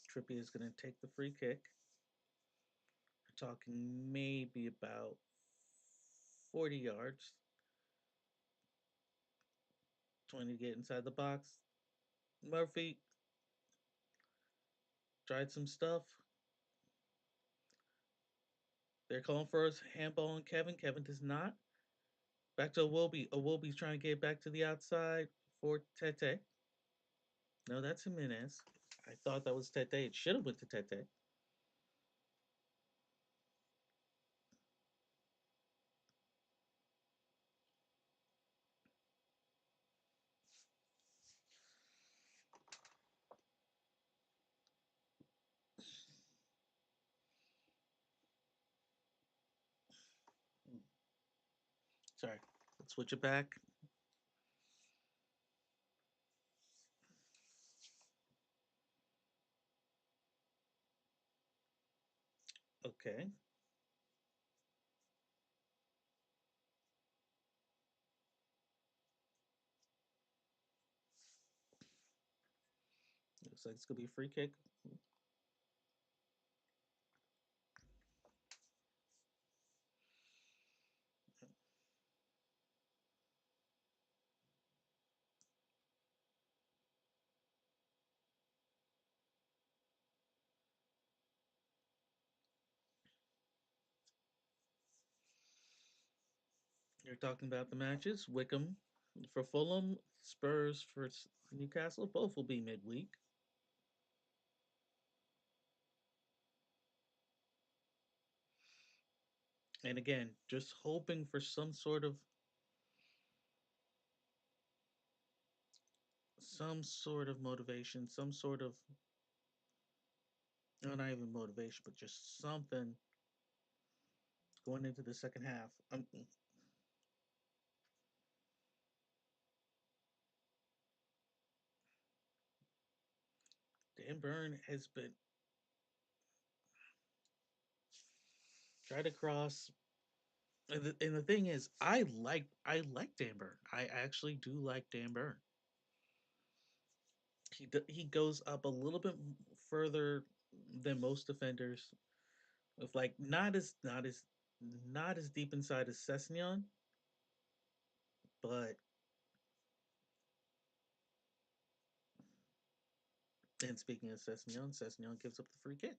Trippier is going to take the free kick. We're talking maybe about 40 yards. 20 to get inside the box. Murphy tried some stuff. They're calling for us handball on Kevin. Kevin does not. Back to Awobi. Awobi's trying to get back to the outside for Tete. No, that's Jimenez. I thought that was Tete. It should have went to Tete. Sorry. Let's switch it back. Okay. Looks like it's going to be a free kick. You're talking about the matches. Wycombe for Fulham, Spurs for Newcastle. Both will be midweek. And again, just hoping for some sort of motivation, some sort of no, not even motivation, but just something going into the second half. Dan Burn has been tried to cross, and the thing is, I like Dan Burn. I actually do like Dan Burn. He goes up a little bit further than most defenders. With like not as deep inside as Sessignon, but and speaking of Sessignon gives up the free kick.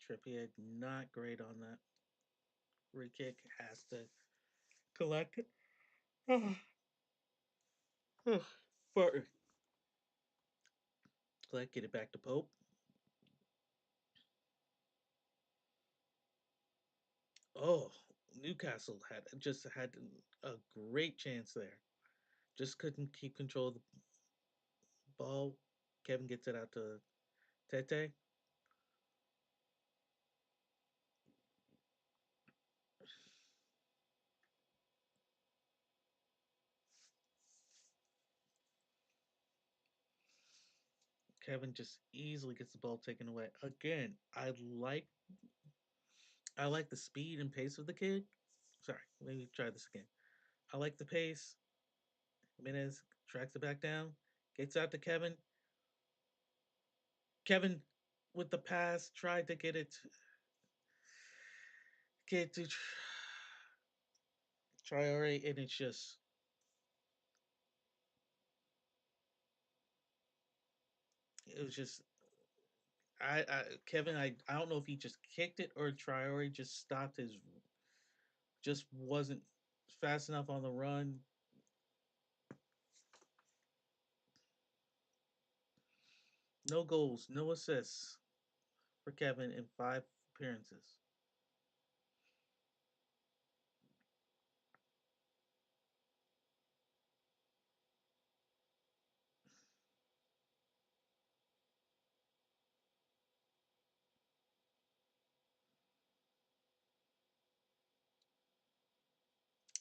Trippier not great on that. Free kick has to collect it. For collect, get it back to Pope. Oh, Newcastle had a great chance there. Just couldn't keep control of the ball. Kevin gets it out to Tete. Kevin just easily gets the ball taken away. Again, I like the speed and pace of the kid. Sorry, let me try this again. I like the pace. Jimenez tracks it back down, gets out to Kevin. Kevin with the pass tried to get to Traore, and it's just it was just Kevin, I don't know if he just kicked it or Traore just stopped his just wasn't fast enough on the run. No goals, no assists for Kevin in 5 appearances.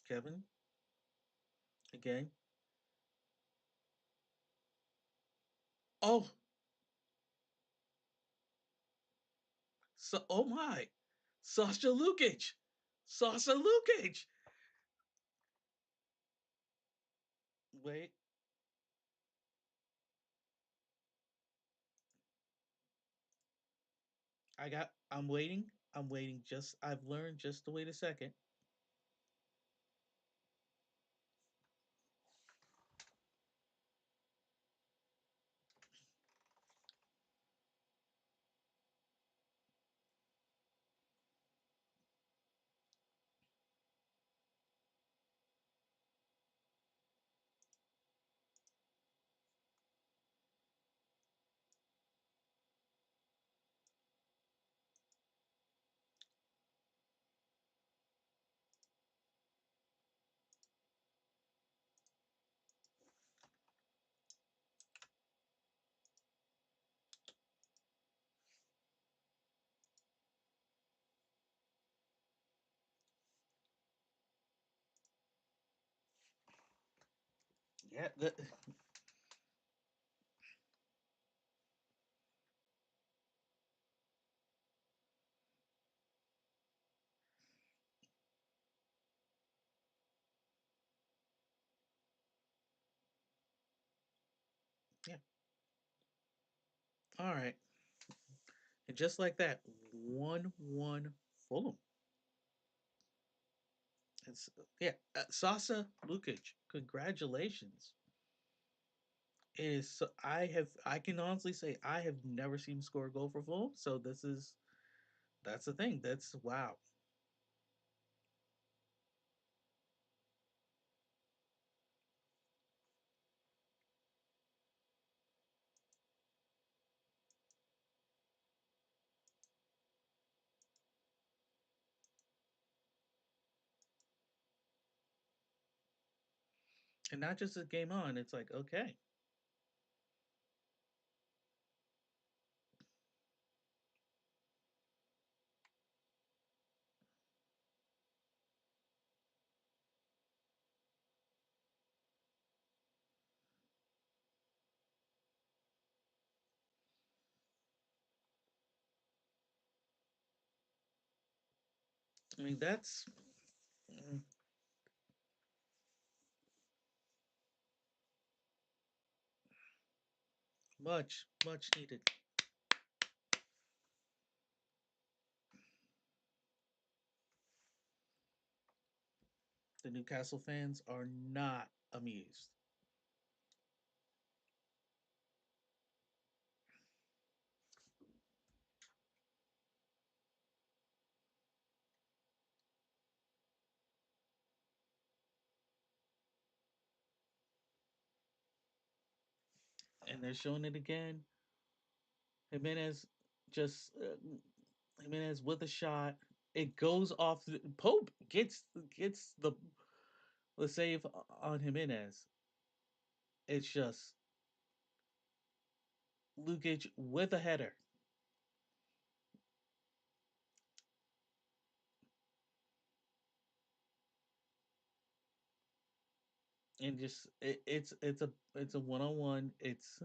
Kevin again. Oh, so oh my, Sasha Lukic, Sasha Lukic. Wait, I'm waiting. I'm waiting. Just I've learned just to wait a second. Yeah, yeah. All right, and just like that, 1-1 Fulham. It's yeah, Sasa Lukic. Congratulations. It is. I can honestly say I have never seen him score a goal for Fulham. So that's the thing. That's wow. And not just a game on. It's like okay. I mean that's mm, much needed. The Newcastle fans are not amused. and they're showing it again. Jimenez just Jimenez with a shot. It goes off. Pope gets the save on Jimenez. It's just Lukic with a header, and just it's a 1-on-1. It's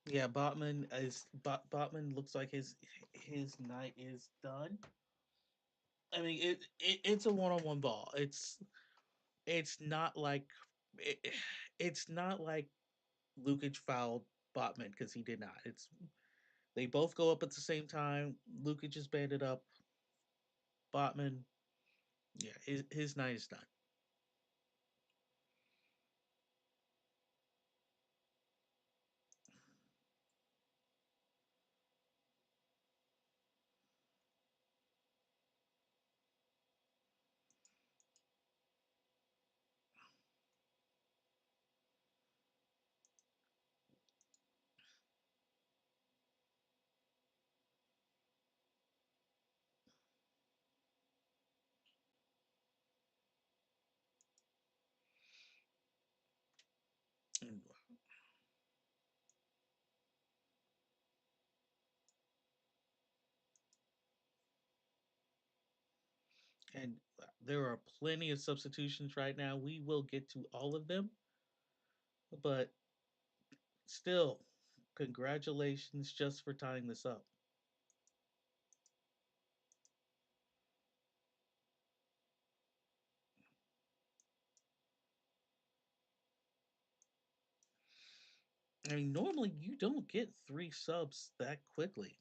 yeah. Botman looks like his night is done. I mean, it's a 1-on-1 ball. It's not like it, it's not like Lukic fouled Botman because he did not. It's they both go up at the same time. Lukic just banded up. Botman, yeah, his night is done. And, and there are plenty of substitutions right now. We will get to all of them, but still, congratulations just for tying this up. I mean, normally you don't get three subs that quickly,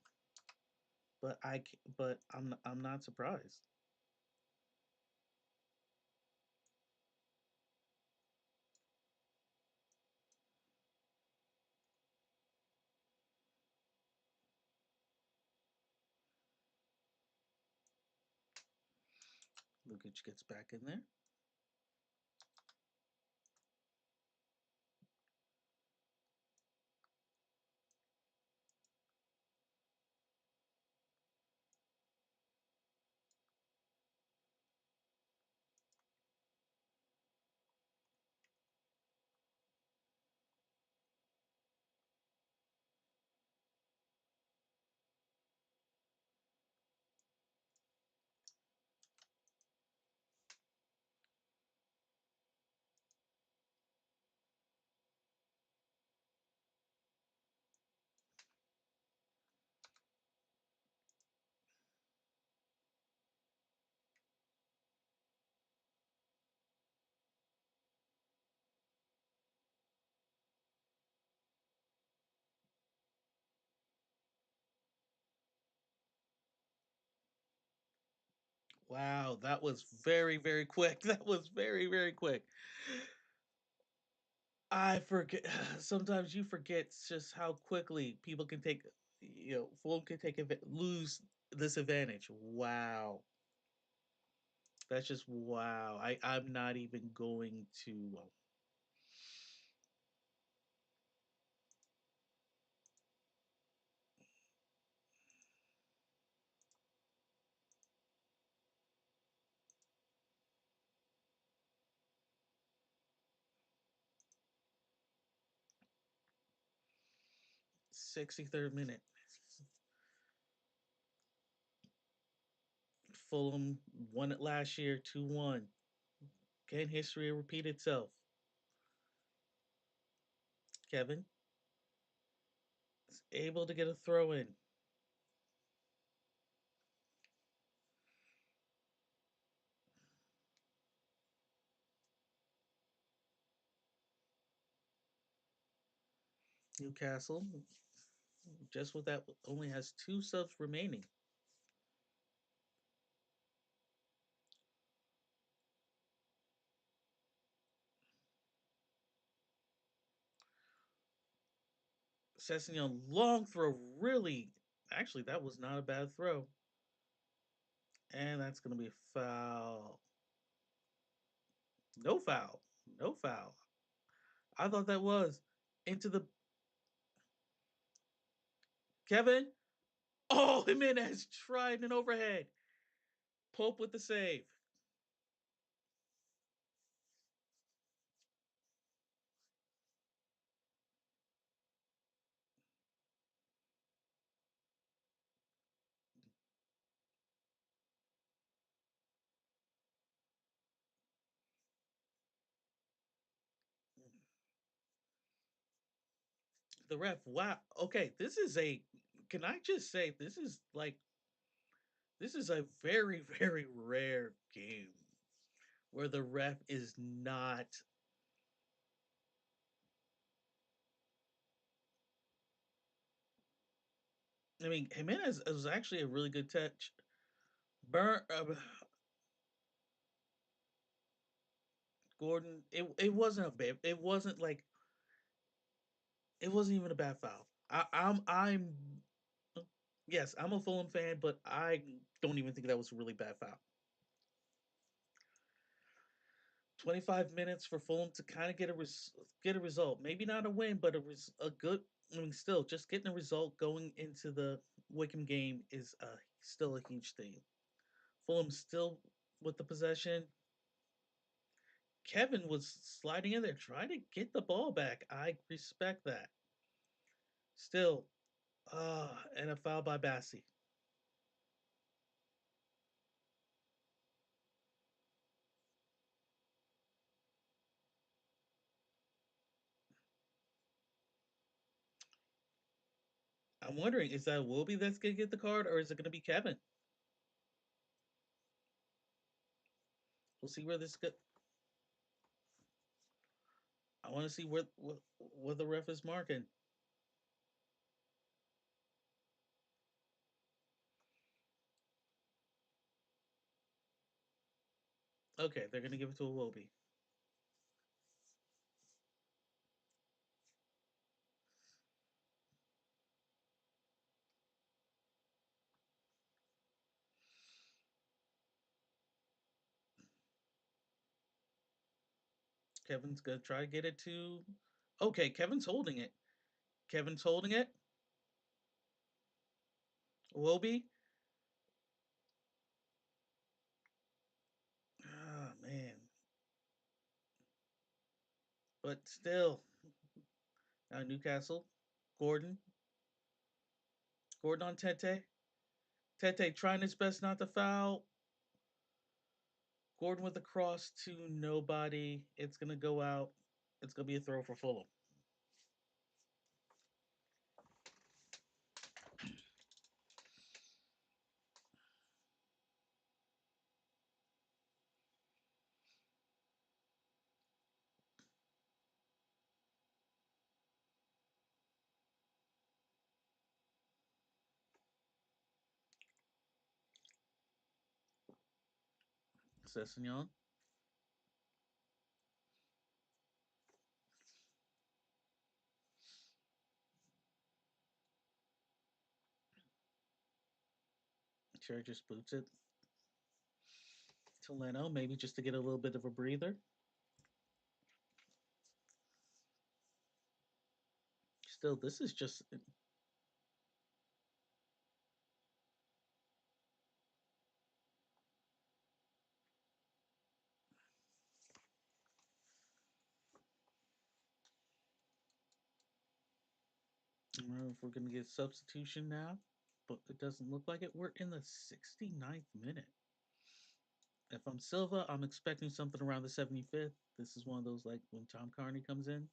but I'm not surprised. Lukic gets back in there. Wow, that was very, very quick. That was very, very quick. I forget. Sometimes you forget just how quickly people can take, Fulham can lose this advantage. Wow, that's just wow. I'm not even going to 63rd minute. Fulham won it last year, 2-1. Can history repeat itself? Kevin is able to get a throw in. Newcastle, just with that, only has two subs remaining. Sessignon, long throw, really. Actually, that was not a bad throw. And that's going to be a foul. No foul. No foul. I thought that was into the Kevin. Oh, Jimenez tried an overhead. Pope with the save. The ref. Wow. Okay, this is a. Can I just say this is a very very rare game where the ref is not. I mean, Jimenez was actually a really good touch. Burn Gordon. It wasn't a bad. It wasn't like it wasn't even a bad foul. I'm yes, I'm a Fulham fan, but I don't even think that was a really bad foul. 25 minutes for Fulham to kind of get a result. Maybe not a win, but a good. I mean, still, just getting a result going into the Wycombe game is still a huge thing. Fulham still with the possession. Kevin was sliding in there trying to get the ball back. I respect that. Still, and a foul by Bassi. I'm wondering, is that Wilby that's going to get the card, or is it going to be Kevin? We'll see where this go. I want to see where the ref is marking. Okay, they're going to give it to a Wilby. Kevin's going to try to get it to. Okay, Kevin's holding it. Kevin's holding it. Wilby. Ah, man. But still, Newcastle. Gordon. Gordon on Tete. Tete trying his best not to foul. Gordon with the cross to nobody. It's going to go out. It's going to be a throw for Fulham. Sessignon. Cherry just boots it to Leno, maybe just to get a little bit of a breather. Still, this is just. I don't know if we're going to get substitution now, but it doesn't look like it. We're in the 69th minute. If I'm Silva, I'm expecting something around the 75th. This is one of those like when Tom Carney comes in.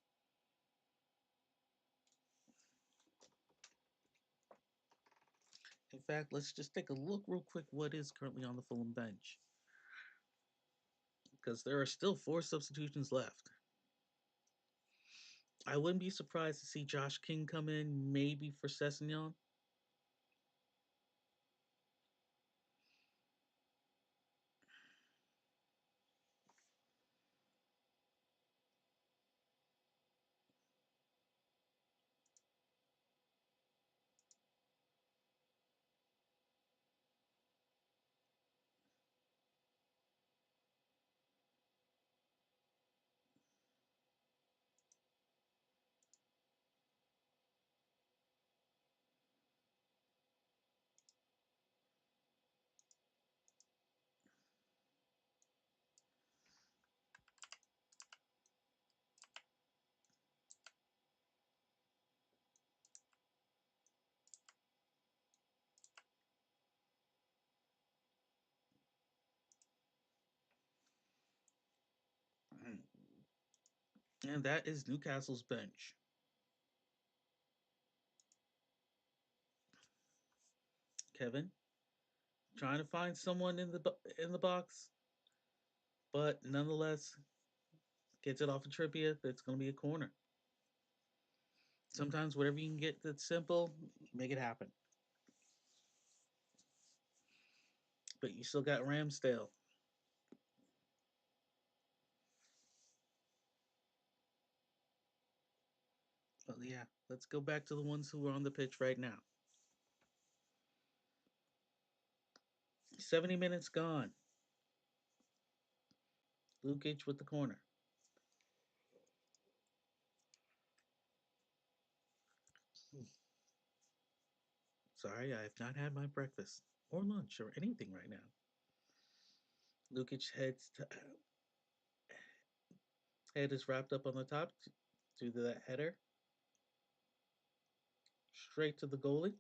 In fact, let's just take a look real quick what is currently on the Fulham bench. Because there are still 4 substitutions left. I wouldn't be surprised to see Josh King come in, maybe for Sessignon. And that is Newcastle's bench. Kevin trying to find someone in the box, but nonetheless gets it off of Trippier. That's going to be a corner. Sometimes whatever you can get that's simple, make it happen. But you still got Ramsdale. But yeah, let's go back to the ones who are on the pitch right now. 70 minutes gone. Lukic with the corner. Sorry, I have not had my breakfast or lunch or anything right now. Lukic head is wrapped up on the top to that header. Straight to the goalie.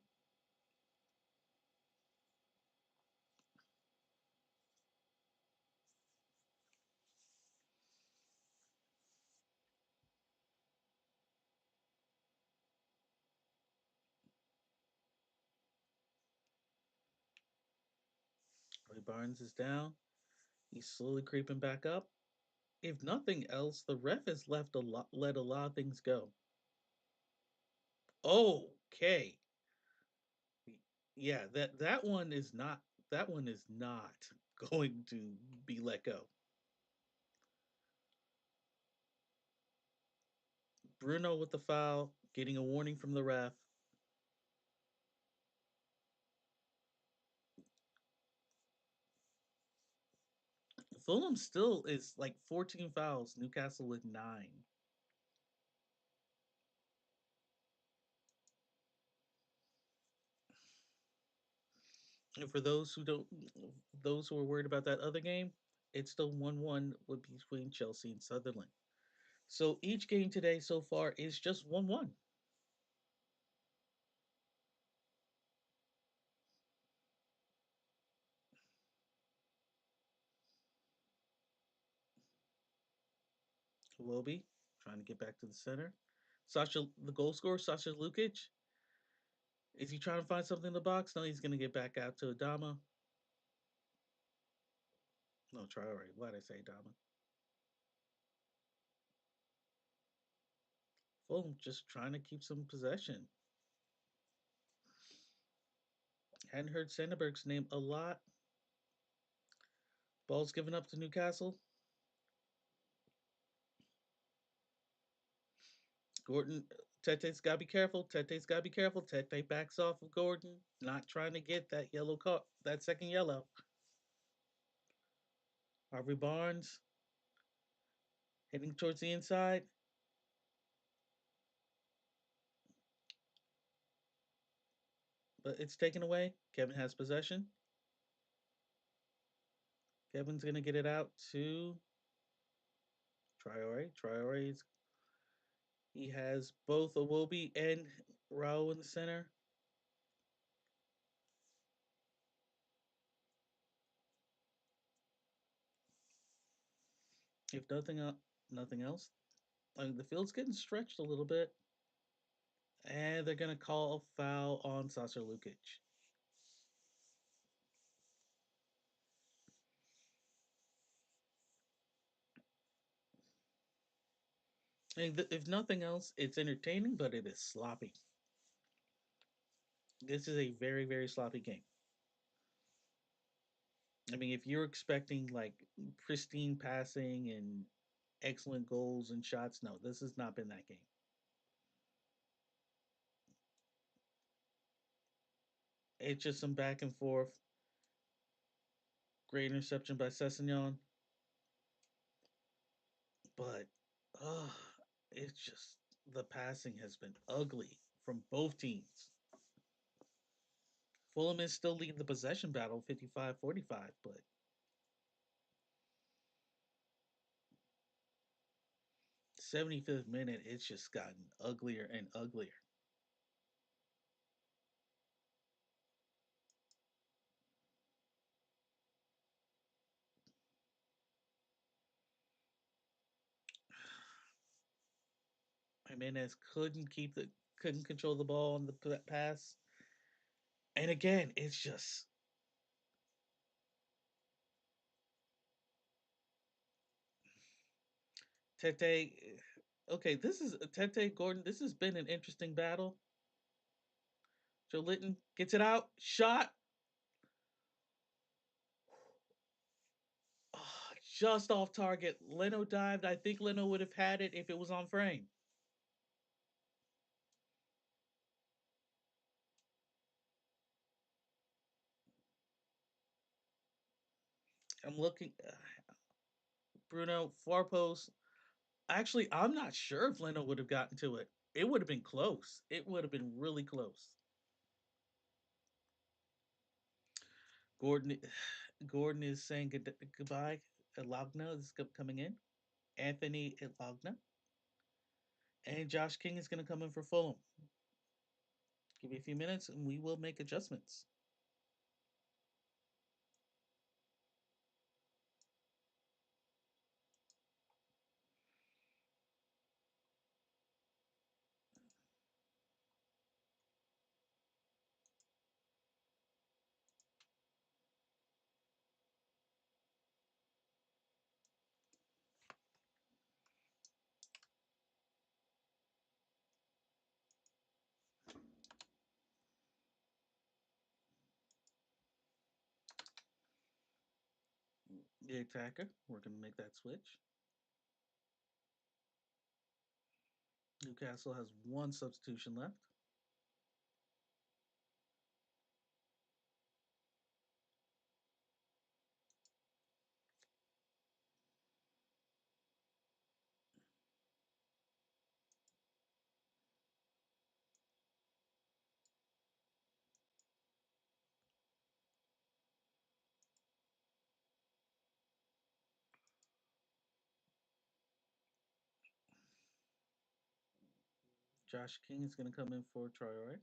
Roy Barnes is down. He's slowly creeping back up. If nothing else, the ref has let a lot of things go. Okay. Yeah, that one is not going to be let go. Bruno with the foul, getting a warning from the ref. Fulham still is like 14 fouls, Newcastle with 9. And for those who are worried about that other game, it's still 1-1 between Chelsea and Sunderland. So each game today so far is just 1-1. Iwobi trying to get back to the center. The goal scorer, Sasha Lukic, is he trying to find something in the box? No, he's going to get back out to Adama. No, Traore. Why did I say Adama? Fulham just trying to keep some possession. Hadn't heard Sandberg's name a lot. Ball's given up to Newcastle. Gordon, Tete's got to be careful. Tete's got to be careful. Tete backs off of Gordon, not trying to get that yellow card, that second yellow. Harvey Barnes heading towards the inside, but it's taken away. Kevin has possession. Kevin's going to get it out to Traore. He has both Iwobi and Rao in the center. If nothing else, the field's getting stretched a little bit, and they're going to call a foul on Sasha Lukic. And if nothing else, it's entertaining, but it is sloppy. This is a very, very sloppy game. I mean, if you're expecting like pristine passing and excellent goals and shots, no, this has not been that game. It's just some back and forth. Great interception by Sessignon, but uh, it's just the passing has been ugly from both teams. Fulham is still leading the possession battle 55-45, but 75th minute, it's just gotten uglier and uglier. Jimenez couldn't control the ball on the pass. And again, it's just Tete. Okay, this is Tete Gordon. This has been an interesting battle. Joe Litton gets it out, shot. Oh, just off target. Leno dived. I think Leno would have had it if it was on frame. I'm looking. Bruno, far post. Actually, I'm not sure if Leno would have gotten to it. It would have been close. It would have been really close. Gordon, Gordon is saying goodbye. Elagna is coming in. Anthony Elagna. And Josh King is going to come in for Fulham. Give me a few minutes and we will make adjustments. The attacker, we're going to make that switch. Newcastle has one substitution left. Josh King is going to come in for Traore.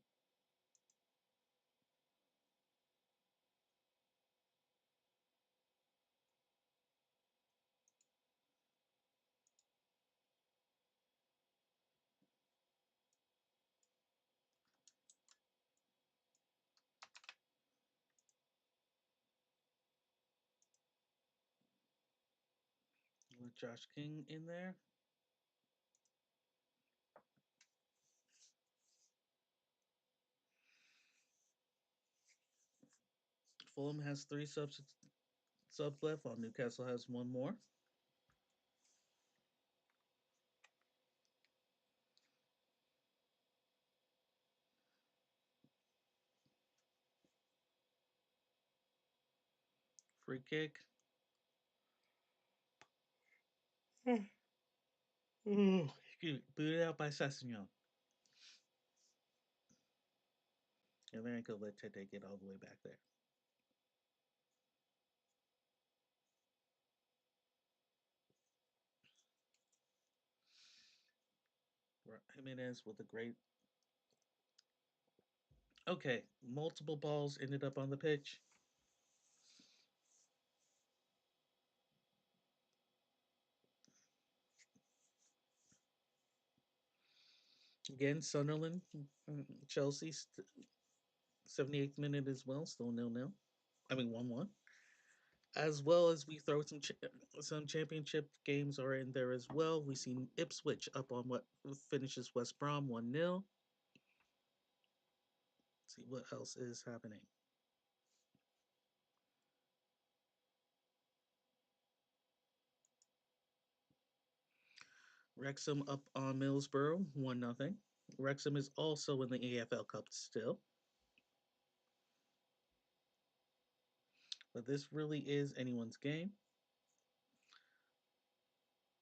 With Josh King in there. Fulham has three subs left, while Newcastle has one more. Free kick. Booted out by Sessegnon. And then I could let Tete get all the way back there. Jimenez with a great. Okay, multiple balls ended up on the pitch. Again, Sunderland, Chelsea, 78th minute as well, still 0-0. I mean 1-1. As well as we throw some championship games are in there as well. We see Ipswich up on what finishes West Brom 1-0. See what else is happening. Wrexham up on Middlesbrough 1-0. Wrexham is also in the EFL Cup still. But this really is anyone's game.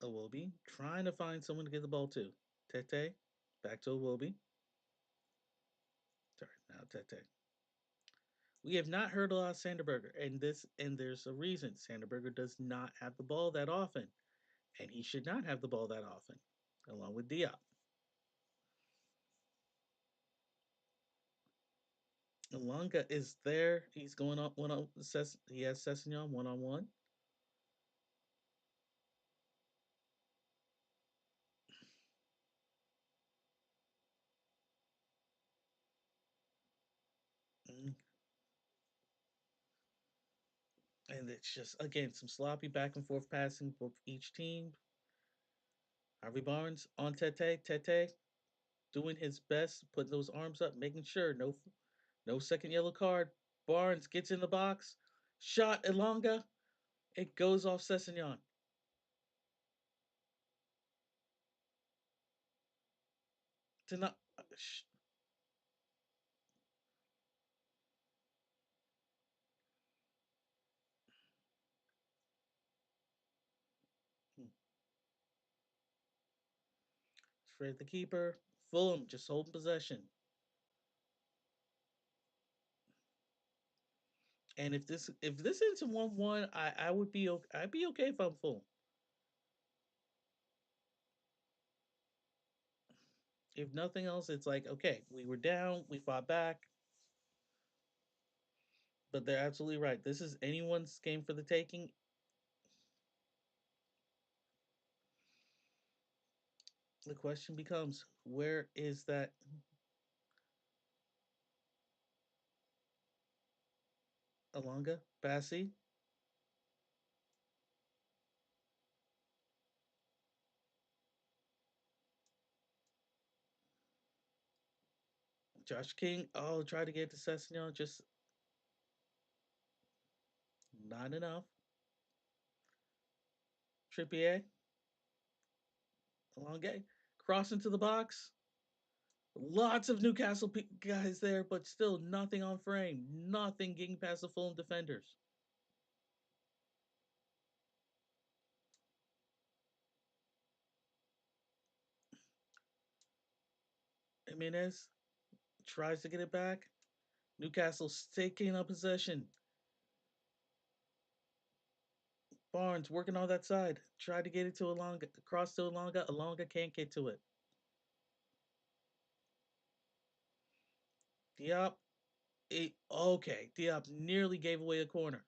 Iwobi trying to find someone to get the ball to. Tete, back to Iwobi. Sorry, now Tete. We have not heard a lot of Sanderberger, and there's a reason. Sanderberger does not have the ball that often, and he should not have the ball that often, along with Diop. Alanga is there. He's going up one on. He has Sessegnon 1-on 1. And it's just again some sloppy back and forth passing for each team. Harvey Barnes on Tete doing his best, putting those arms up, making sure no second yellow card. Barnes gets in the box, shot Elonga, it goes off Sessegnon. To not Fred the keeper. Fulham just holding possession. And if this ends in 1-1, I would be okay. I'd be okay if I'm Fulham. If nothing else, it's like okay, we were down, we fought back, but they're absolutely right. This is anyone's game for the taking. The question becomes, where is that Alonga, Bassi, Josh King? Oh, try to get to Sessegnon, just not enough. Trippier, Alonga, cross into the box. Lots of Newcastle guys there, but still nothing on frame. Nothing getting past the Fulham defenders. Jimenez tries to get it back. Newcastle taking up possession. Barnes working on that side. Tried to get it to Alonga. Cross to Alonga. Alonga can't get to it. Diop. Okay. Diop nearly gave away a corner.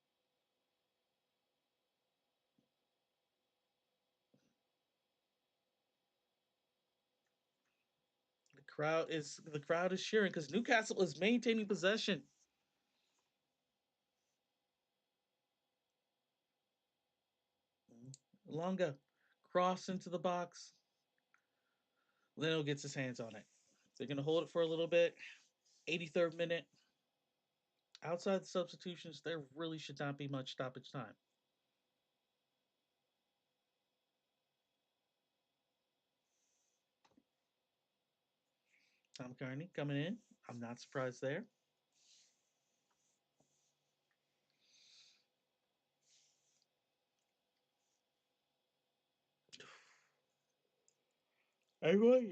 The crowd is cheering because Newcastle is maintaining possession. Alonga cross into the box. Leno gets his hands on it. They're gonna hold it for a little bit. 83rd minute. Outside the substitutions, there really should not be much stoppage time. Tom Kearney coming in. I'm not surprised there. Everyone,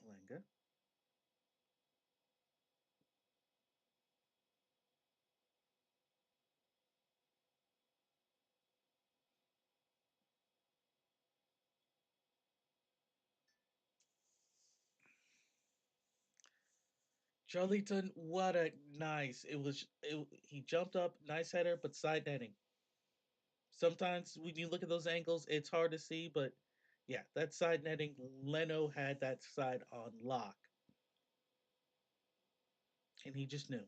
Lenga. Charlton, what a nice. He jumped up, nice header, but side netting. Sometimes when you look at those angles, it's hard to see, but yeah, that side netting, Leno had that side on lock, and he just knew.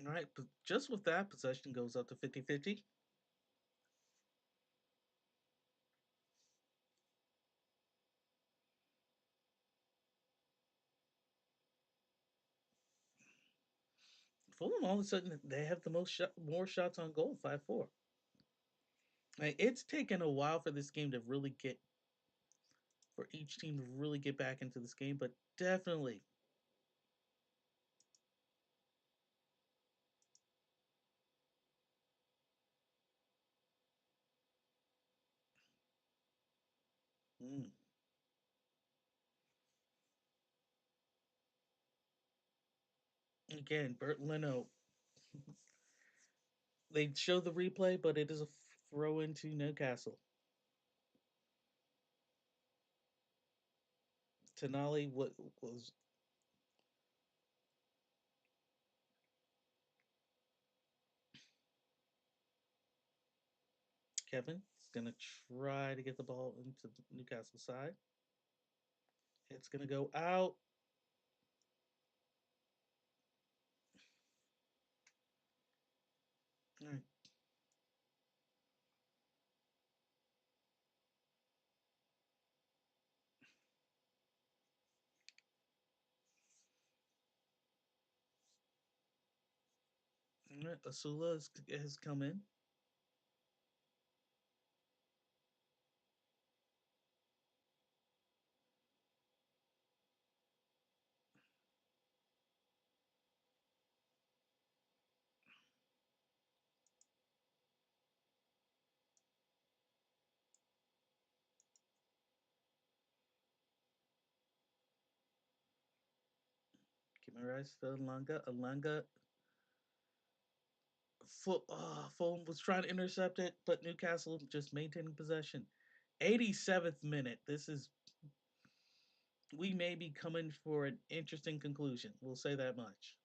All right, but just with that, possession goes up to 50-50. Fulham all of a sudden they have the more shots on goal, 5-4. Like, it's taken a while for this game to really get for each team to really get back into this game, but definitely. Mm. Again, Bert Leno. They show the replay, but it is a throw into Newcastle. Tonali, what was Kevin is going to try to get the ball into the Newcastle side. It's going to go out. All right. All right. Asula has come in. Keep my eyes to Alanga. Alanga. Fulham was trying to intercept it, but Newcastle just maintaining possession. 87th minute. We may be coming for an interesting conclusion. We'll say that much.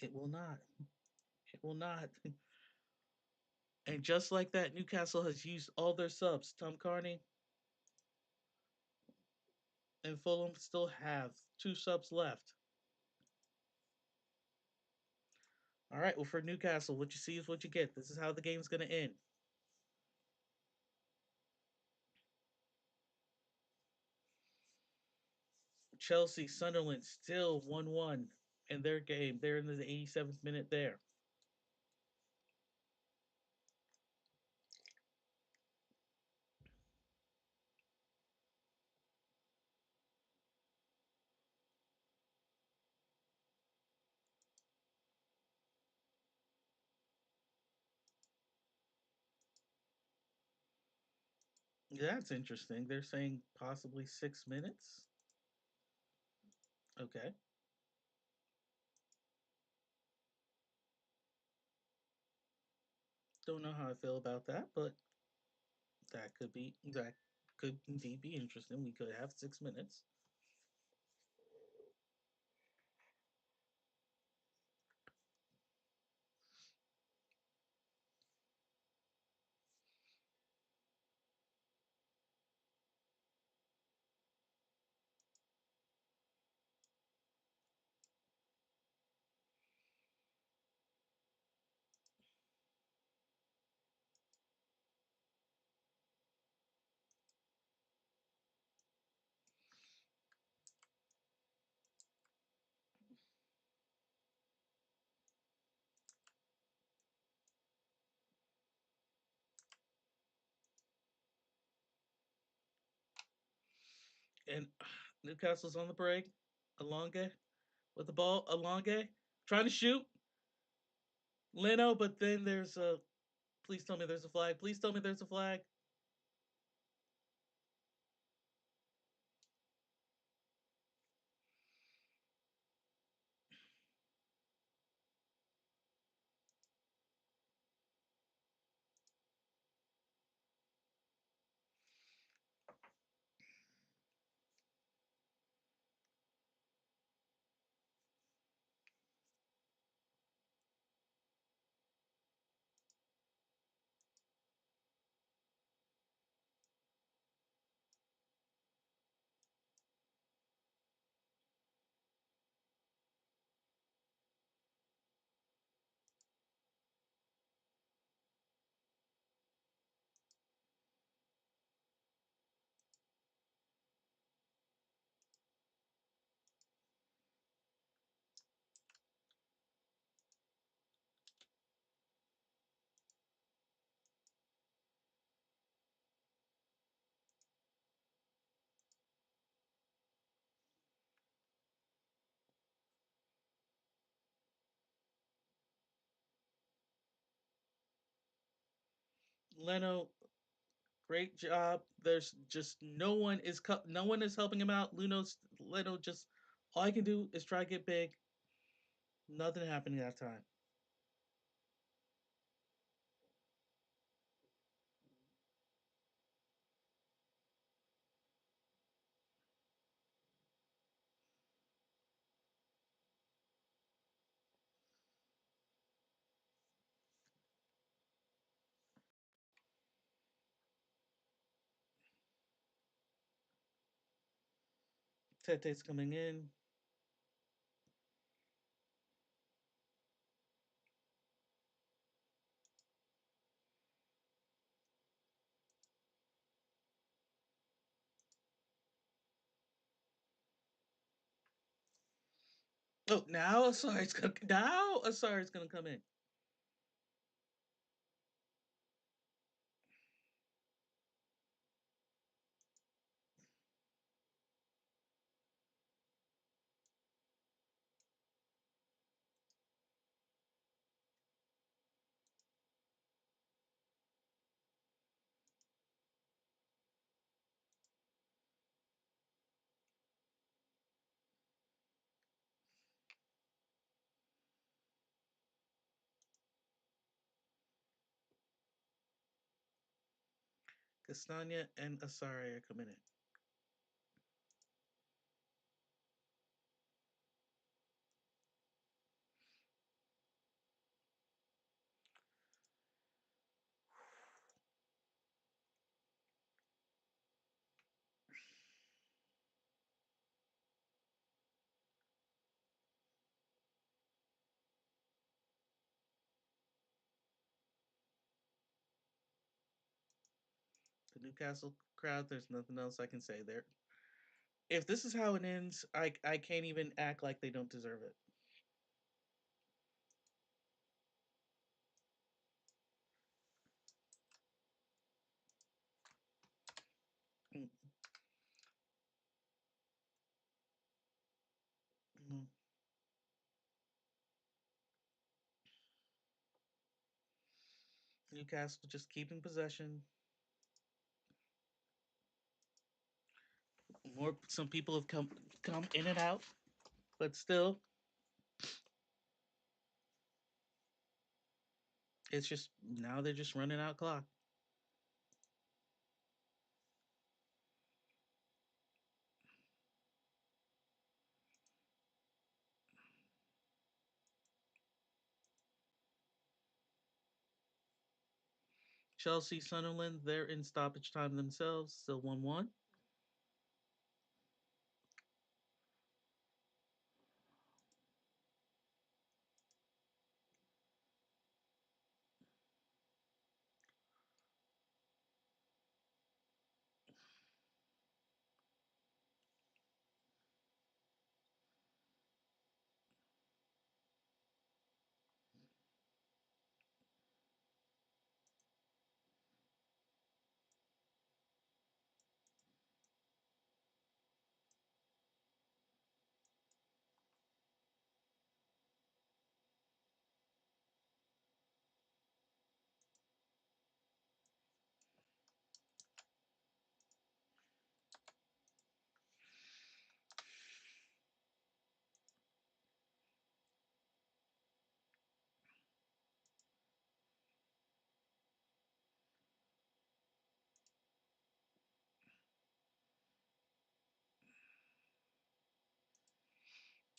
It will not. It will not. And just like that, Newcastle has used all their subs. Tom Carney and Fulham still have two subs left. All right, well, for Newcastle, what you see is what you get. This is how the game's going to end. Chelsea, Sunderland still 1-1 in their game. They're in the 87th minute there. That's interesting. They're saying possibly 6 minutes. Okay. Don't know how I feel about that, but that could indeed be interesting. We could have 6 minutes. And Newcastle's on the break. Alonga with the ball. Alonga trying to shoot. Leno, but then there's a. Please tell me there's a flag. Please tell me there's a flag. Leno, great job. There's just no one is helping him out. Leno just all I can do is try to get big. Nothing happening that time. Tete's coming in. Oh, now Asari's gonna come in. Castagna and Asari are coming in. The Newcastle crowd, there's nothing else I can say there. If this is how it ends, I can't even act like they don't deserve it. Mm-hmm. Newcastle just keeping possession. Some people have come in and out, but still, it's just now they're just running out clock. Chelsea, Sunderland, they're in stoppage time themselves, still 1-1.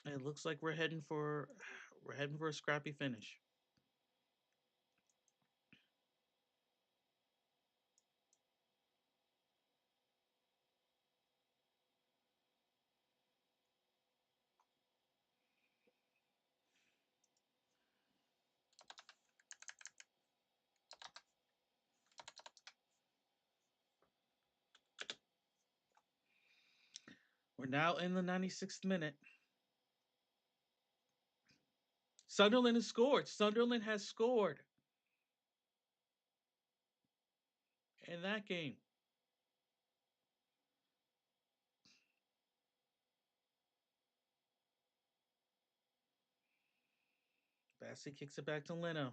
It looks like we're heading for a scrappy finish. We're now in the 96th minute. Sunderland has scored. Sunderland has scored in that game. Bassey kicks it back to Leno.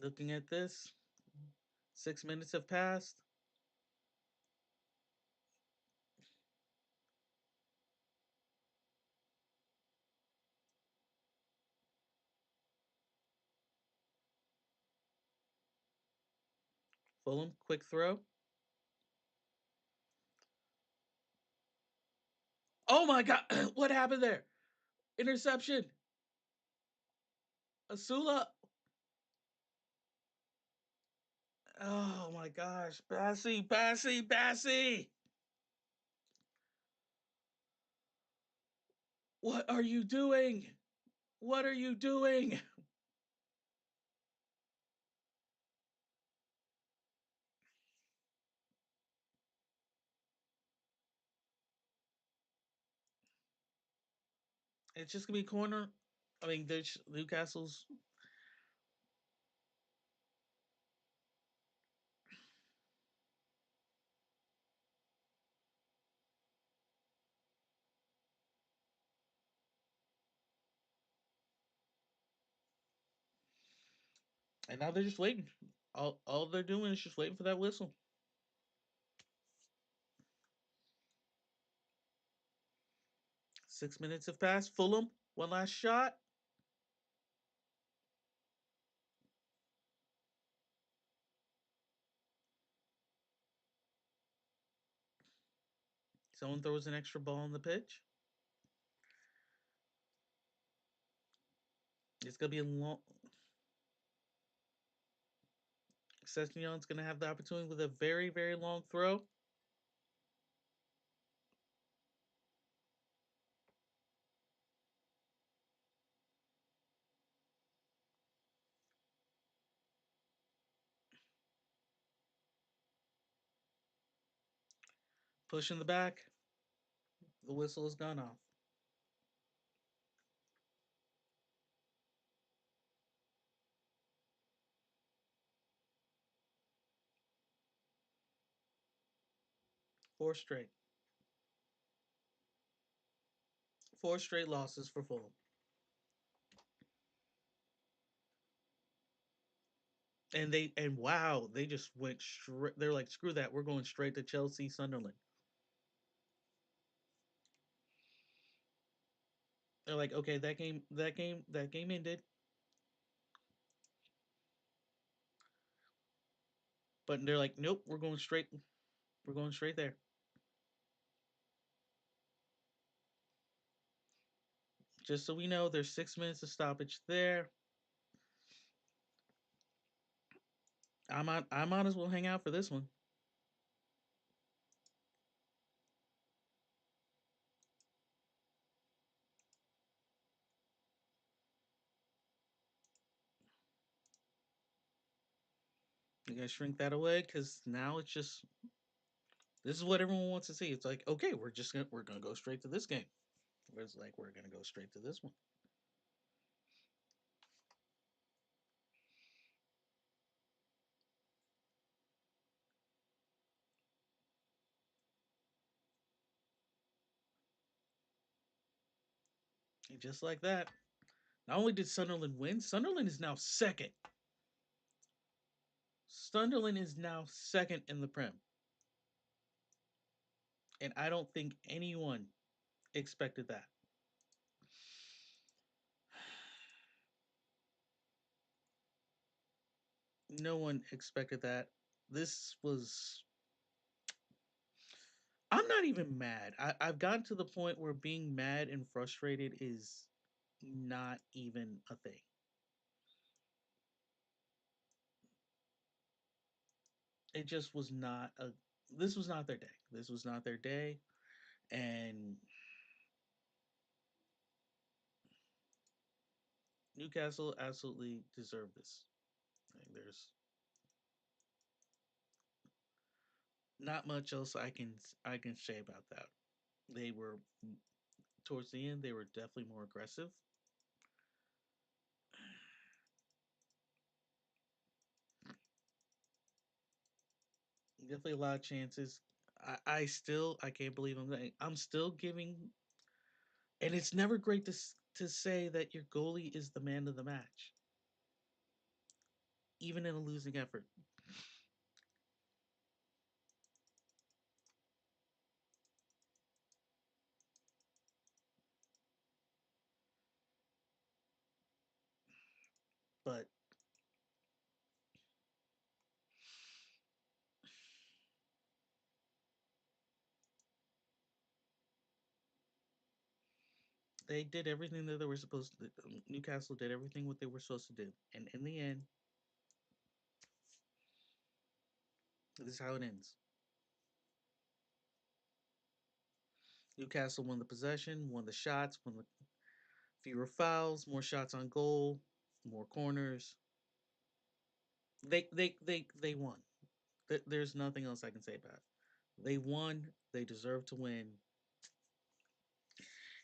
Looking at this, 6 minutes have passed. Fulham, quick throw. Oh my God! What happened there? Interception. Asula. Oh my gosh. Bassy. What are you doing? What are you doing? It's just gonna be corner. I mean, there's Newcastle's. And now they're just waiting. All they're doing is just waiting for that whistle. 6 minutes have passed. Fulham, one last shot. Someone throws an extra ball on the pitch. It's gonna be a long. Session's gonna have the opportunity with a very, very long throw. Push in the back. The whistle has gone off. Four straight. Four straight losses for Fulham. And wow, they just went straight. They're like, screw that. We're going straight to Chelsea, Sunderland. They're like, okay, that game ended. But they're like, nope, we're going straight. We're going straight there. Just so we know, there's 6 minutes of stoppage there. I might as well hang out for this one. You gotta shrink that away because now it's just this is what everyone wants to see. It's like, okay, we're gonna go straight to this game. It's like we're gonna go straight to this one. And just like that. Not only did Sunderland win, Sunderland is now second. Sunderland is now second in the Prem. And I don't think anyone expected that. No one expected that. This was. I'm not even mad. I've gotten to the point where being mad and frustrated is not even a thing. It just was not a. This was not their day. This was not their day. And Newcastle absolutely deserved this. Like, there's not much else I can say about that. They were towards the end. They were definitely more aggressive. Definitely a lot of chances. I can't believe I'm still giving. And it's never great to say that your goalie is the man of the match. even in a losing effort. But they did everything that they were supposed to do. Newcastle did everything what they were supposed to do. And in the end, this is how it ends. Newcastle won the possession, won the shots, won the fewer fouls, more shots on goal, more corners. They won. There's nothing else I can say about it. They won. They deserve to win.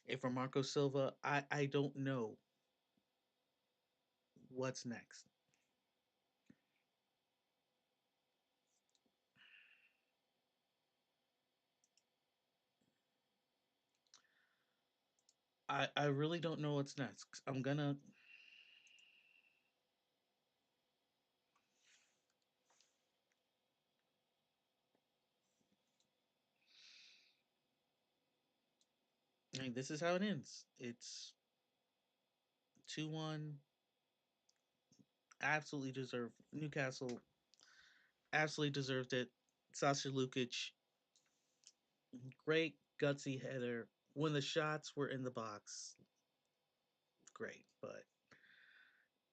And for Marco Silva, I don't know what's next. I really don't know what's next. I'm gonna. I mean, this is how it ends. It's 2-1. Absolutely deserved. Newcastle absolutely deserved it. Sasha Lukic, great gutsy header. When the shots were in the box, great. But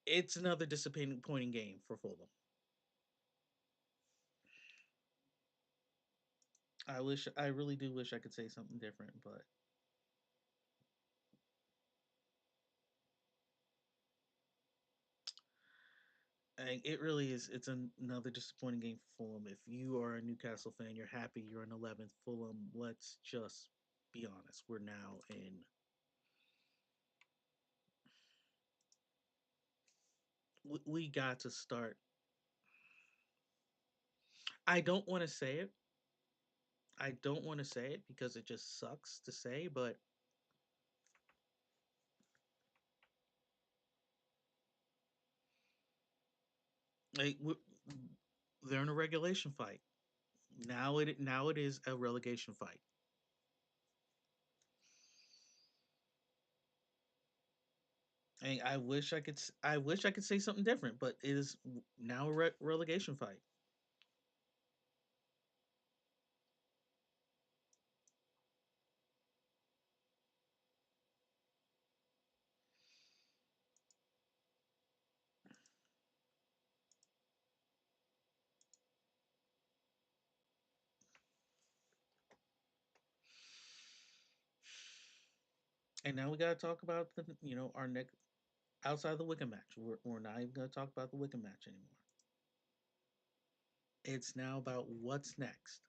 it's another disappointing game for Fulham. I really do wish I could say something different, but it really is. It's another disappointing game for Fulham. If you are a Newcastle fan, you're happy you're in 11th. Fulham, let's just be honest. We're now in. We got to start. I don't want to say it. I don't want to say it because it just sucks to say, but like they're in a regulation fight. Now it is a relegation fight. I wish I could say something different, but it is now a relegation fight. And now we got to talk about the our next outside the Wycombe match. We're not even going to talk about the Wycombe match anymore. It's now about what's next.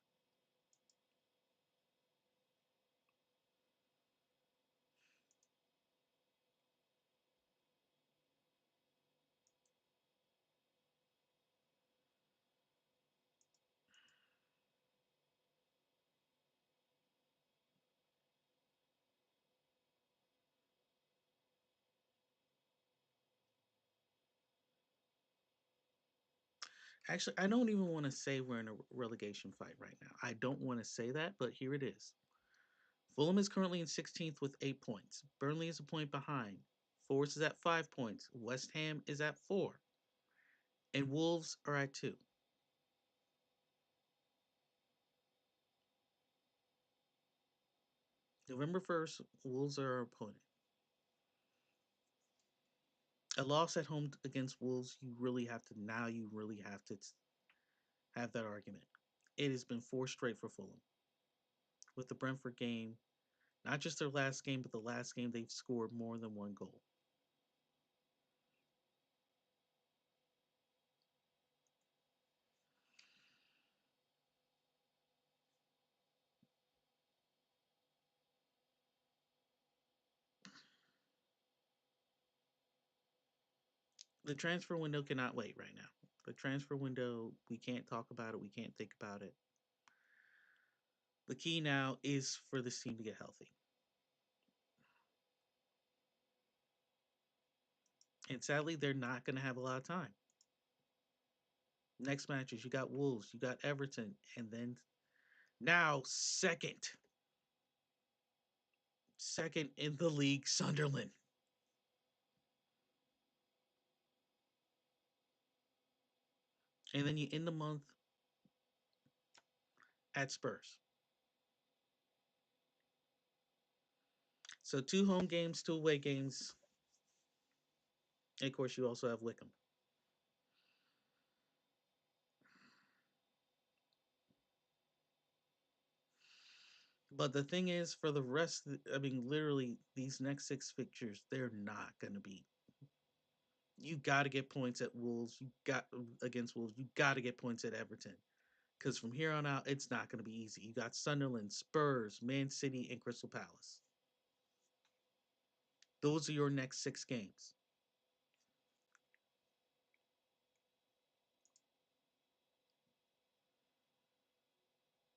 Actually, I don't even want to say we're in a relegation fight right now. I don't want to say that, but here it is. Fulham is currently in 16th with 8 points. Burnley is a point behind. Forest is at 5 points. West Ham is at 4. And Wolves are at 2. November 1st, Wolves are our opponent. A loss at home against Wolves, you really have to have that argument. It has been 4 straight for Fulham. With the Brentford game, not just their last game, but the last game they've scored more than one goal. The transfer window cannot wait right now. The transfer window, we can't talk about it. We can't think about it. The key now is for this team to get healthy. And sadly, they're not going to have a lot of time. Next matches, you got Wolves, you got Everton, and then now second in the league, Sunderland. And then you end the month at Spurs. So 2 home games, 2 away games. And of course, you also have Wycombe. But the thing is, for the rest, I mean, literally, these next 6 fixtures, they're not going to be. You got to get points at Wolves. You got against Wolves. You got to get points at Everton. Because from here on out, it's not going to be easy. You got Sunderland, Spurs, Man City, and Crystal Palace. Those are your next 6 games.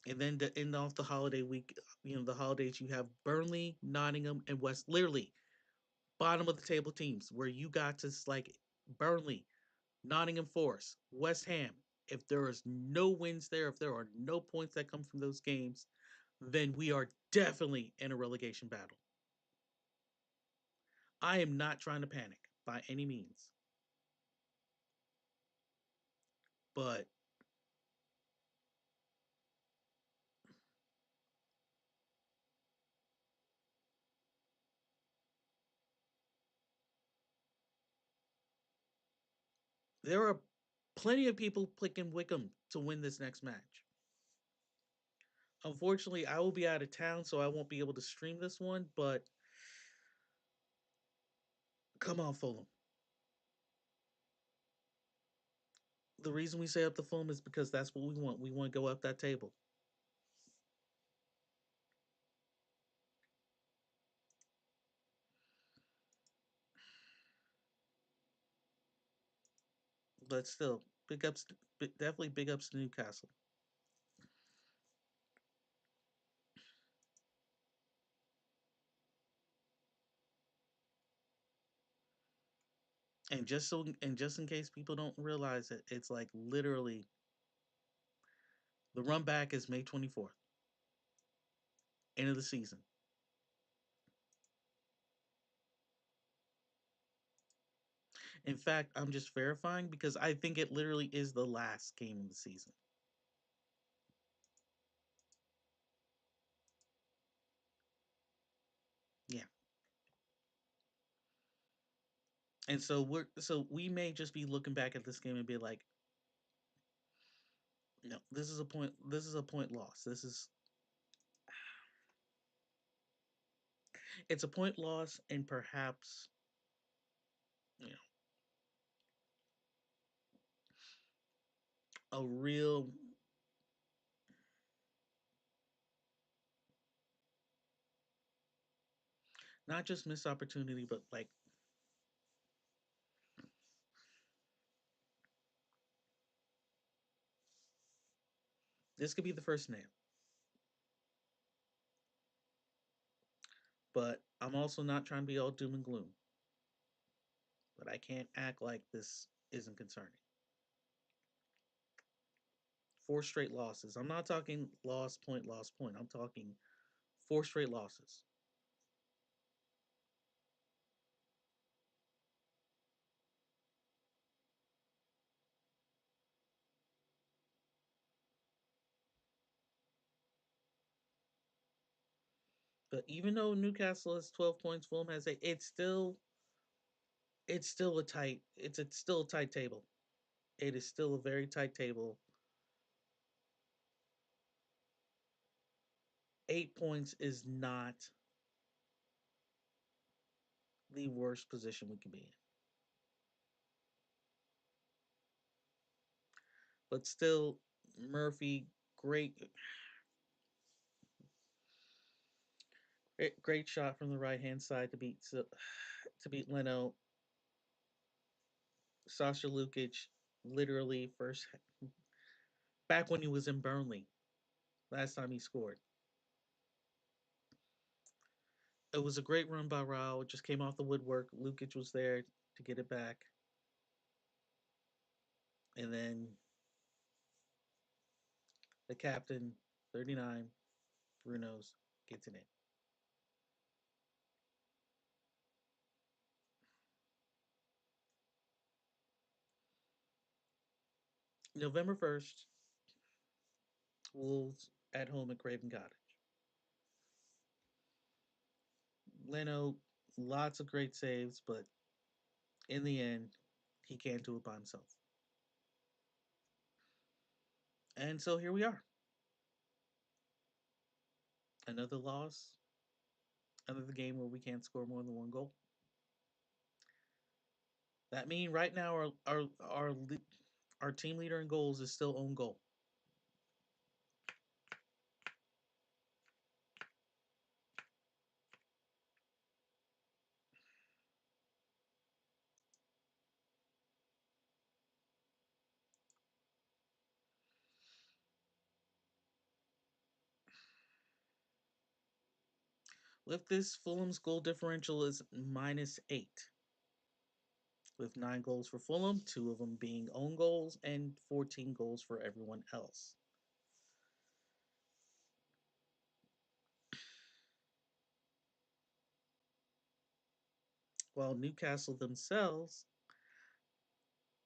And then to end off the holiday week, the holidays, you have Burnley, Nottingham, and West. Literally, bottom of the table teams where you got to like Burnley, Nottingham Forest, West Ham. If there is no wins there, if there are no points that come from those games, then we are definitely in a relegation battle. I am not trying to panic by any means, but there are plenty of people picking Wycombe to win this next match. Unfortunately, I will be out of town, so I won't be able to stream this one, but come on, Fulham. The reason we say up the Fulham is because that's what we want. We want to go up that table. But still, big ups, definitely big ups to Newcastle. And just in case people don't realize it, it's like literally the run back is May 24th, end of the season. In fact, I'm just verifying because I think it literally is the last game of the season. Yeah. And so we may just be looking back at this game and be like, no, this is a point loss. It's a point loss and perhaps, you know, a real, not just missed opportunity, but like this could be the first nail. But I'm also not trying to be all doom and gloom. But I can't act like this isn't concerning. 4 straight losses. I'm not talking loss point, loss point. I'm talking 4 straight losses. But even though Newcastle has 12 points, Fulham has 8. It's still still a tight table. It is still a very tight table. 8 points is not the worst position we can be in. But still, Murphy, great shot from the right hand side to beat Leno. Sasha Lukic, literally first back when he was in Burnley. Last time he scored, it was a great run by Rao. It just came off the woodwork. Lukic was there to get it back, and then The captain, 39, Bruno's gets it in. November 1st, Wolves at home at Craven Cottage. Leno, lots of great saves, but in the end, he can't do it by himself. And so here we are. Another loss, another game where we can't score more than one goal. That means right now our team leader in goals is still own goal. With this, Fulham's goal differential is -8, with 9 goals for Fulham, 2 of them being own goals, and 14 goals for everyone else. While Newcastle themselves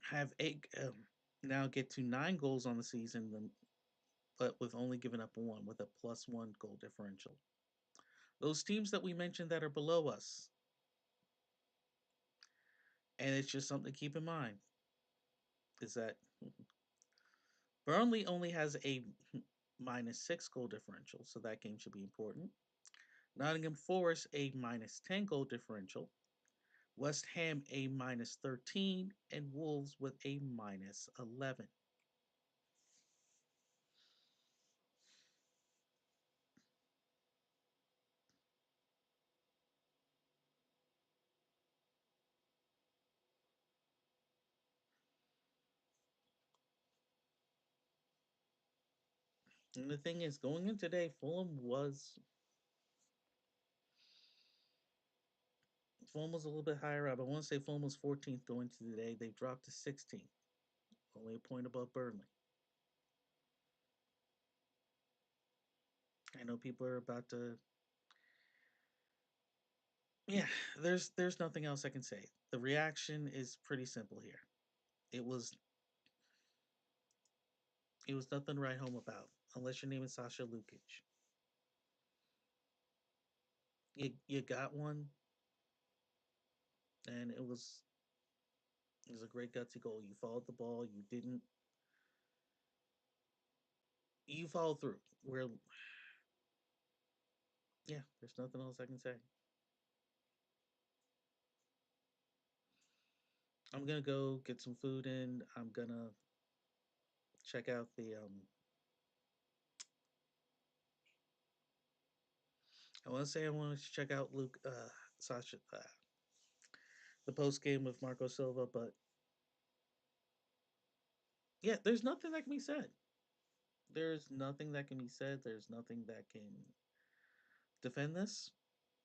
have now get to 9 goals on the season, but with only giving up one, with a +1 goal differential. Those teams that we mentioned that are below us, and it's just something to keep in mind, is that Burnley only has a -6 goal differential, so that game should be important. Nottingham Forest a -10 goal differential. West Ham a -13, and Wolves with a -11. And the thing is, going in today, Fulham was a little bit higher up. I want to say Fulham was 14th going to today. They've dropped to 16th, only a point above Burnley. I know people are about to. Yeah, there's nothing else I can say. The reaction is pretty simple here. It was it was nothing to write home about, unless your name is Sasha Lukic. You got one, and it was a great gutsy goal. You followed the ball. You followed through. Where Yeah, there's nothing else I can say. I'm gonna go get some food in. I'm gonna check out the I want to say I want to check out Sasha, the post game with Marco Silva, but yeah, there's nothing that can be said. There's nothing that can be said. There's nothing that can defend this.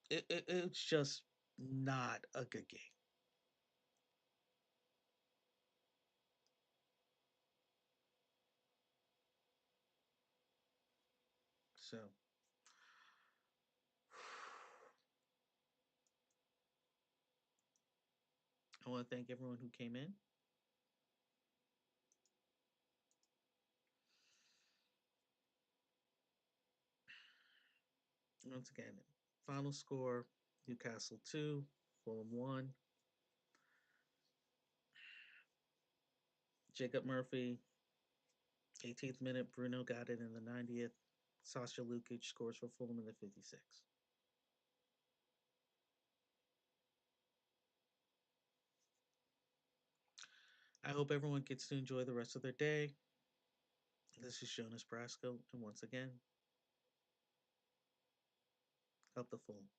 It's just not a good game. So I want to thank everyone who came in. Once again, final score: Newcastle 2, Fulham 1. Jacob Murphy, 18th minute. Bruno got it in the 90th. Sasha Lukic scores for Fulham in the 56th. I hope everyone gets to enjoy the rest of their day. This is Jonas Brasco, and once again, Up the Fulham.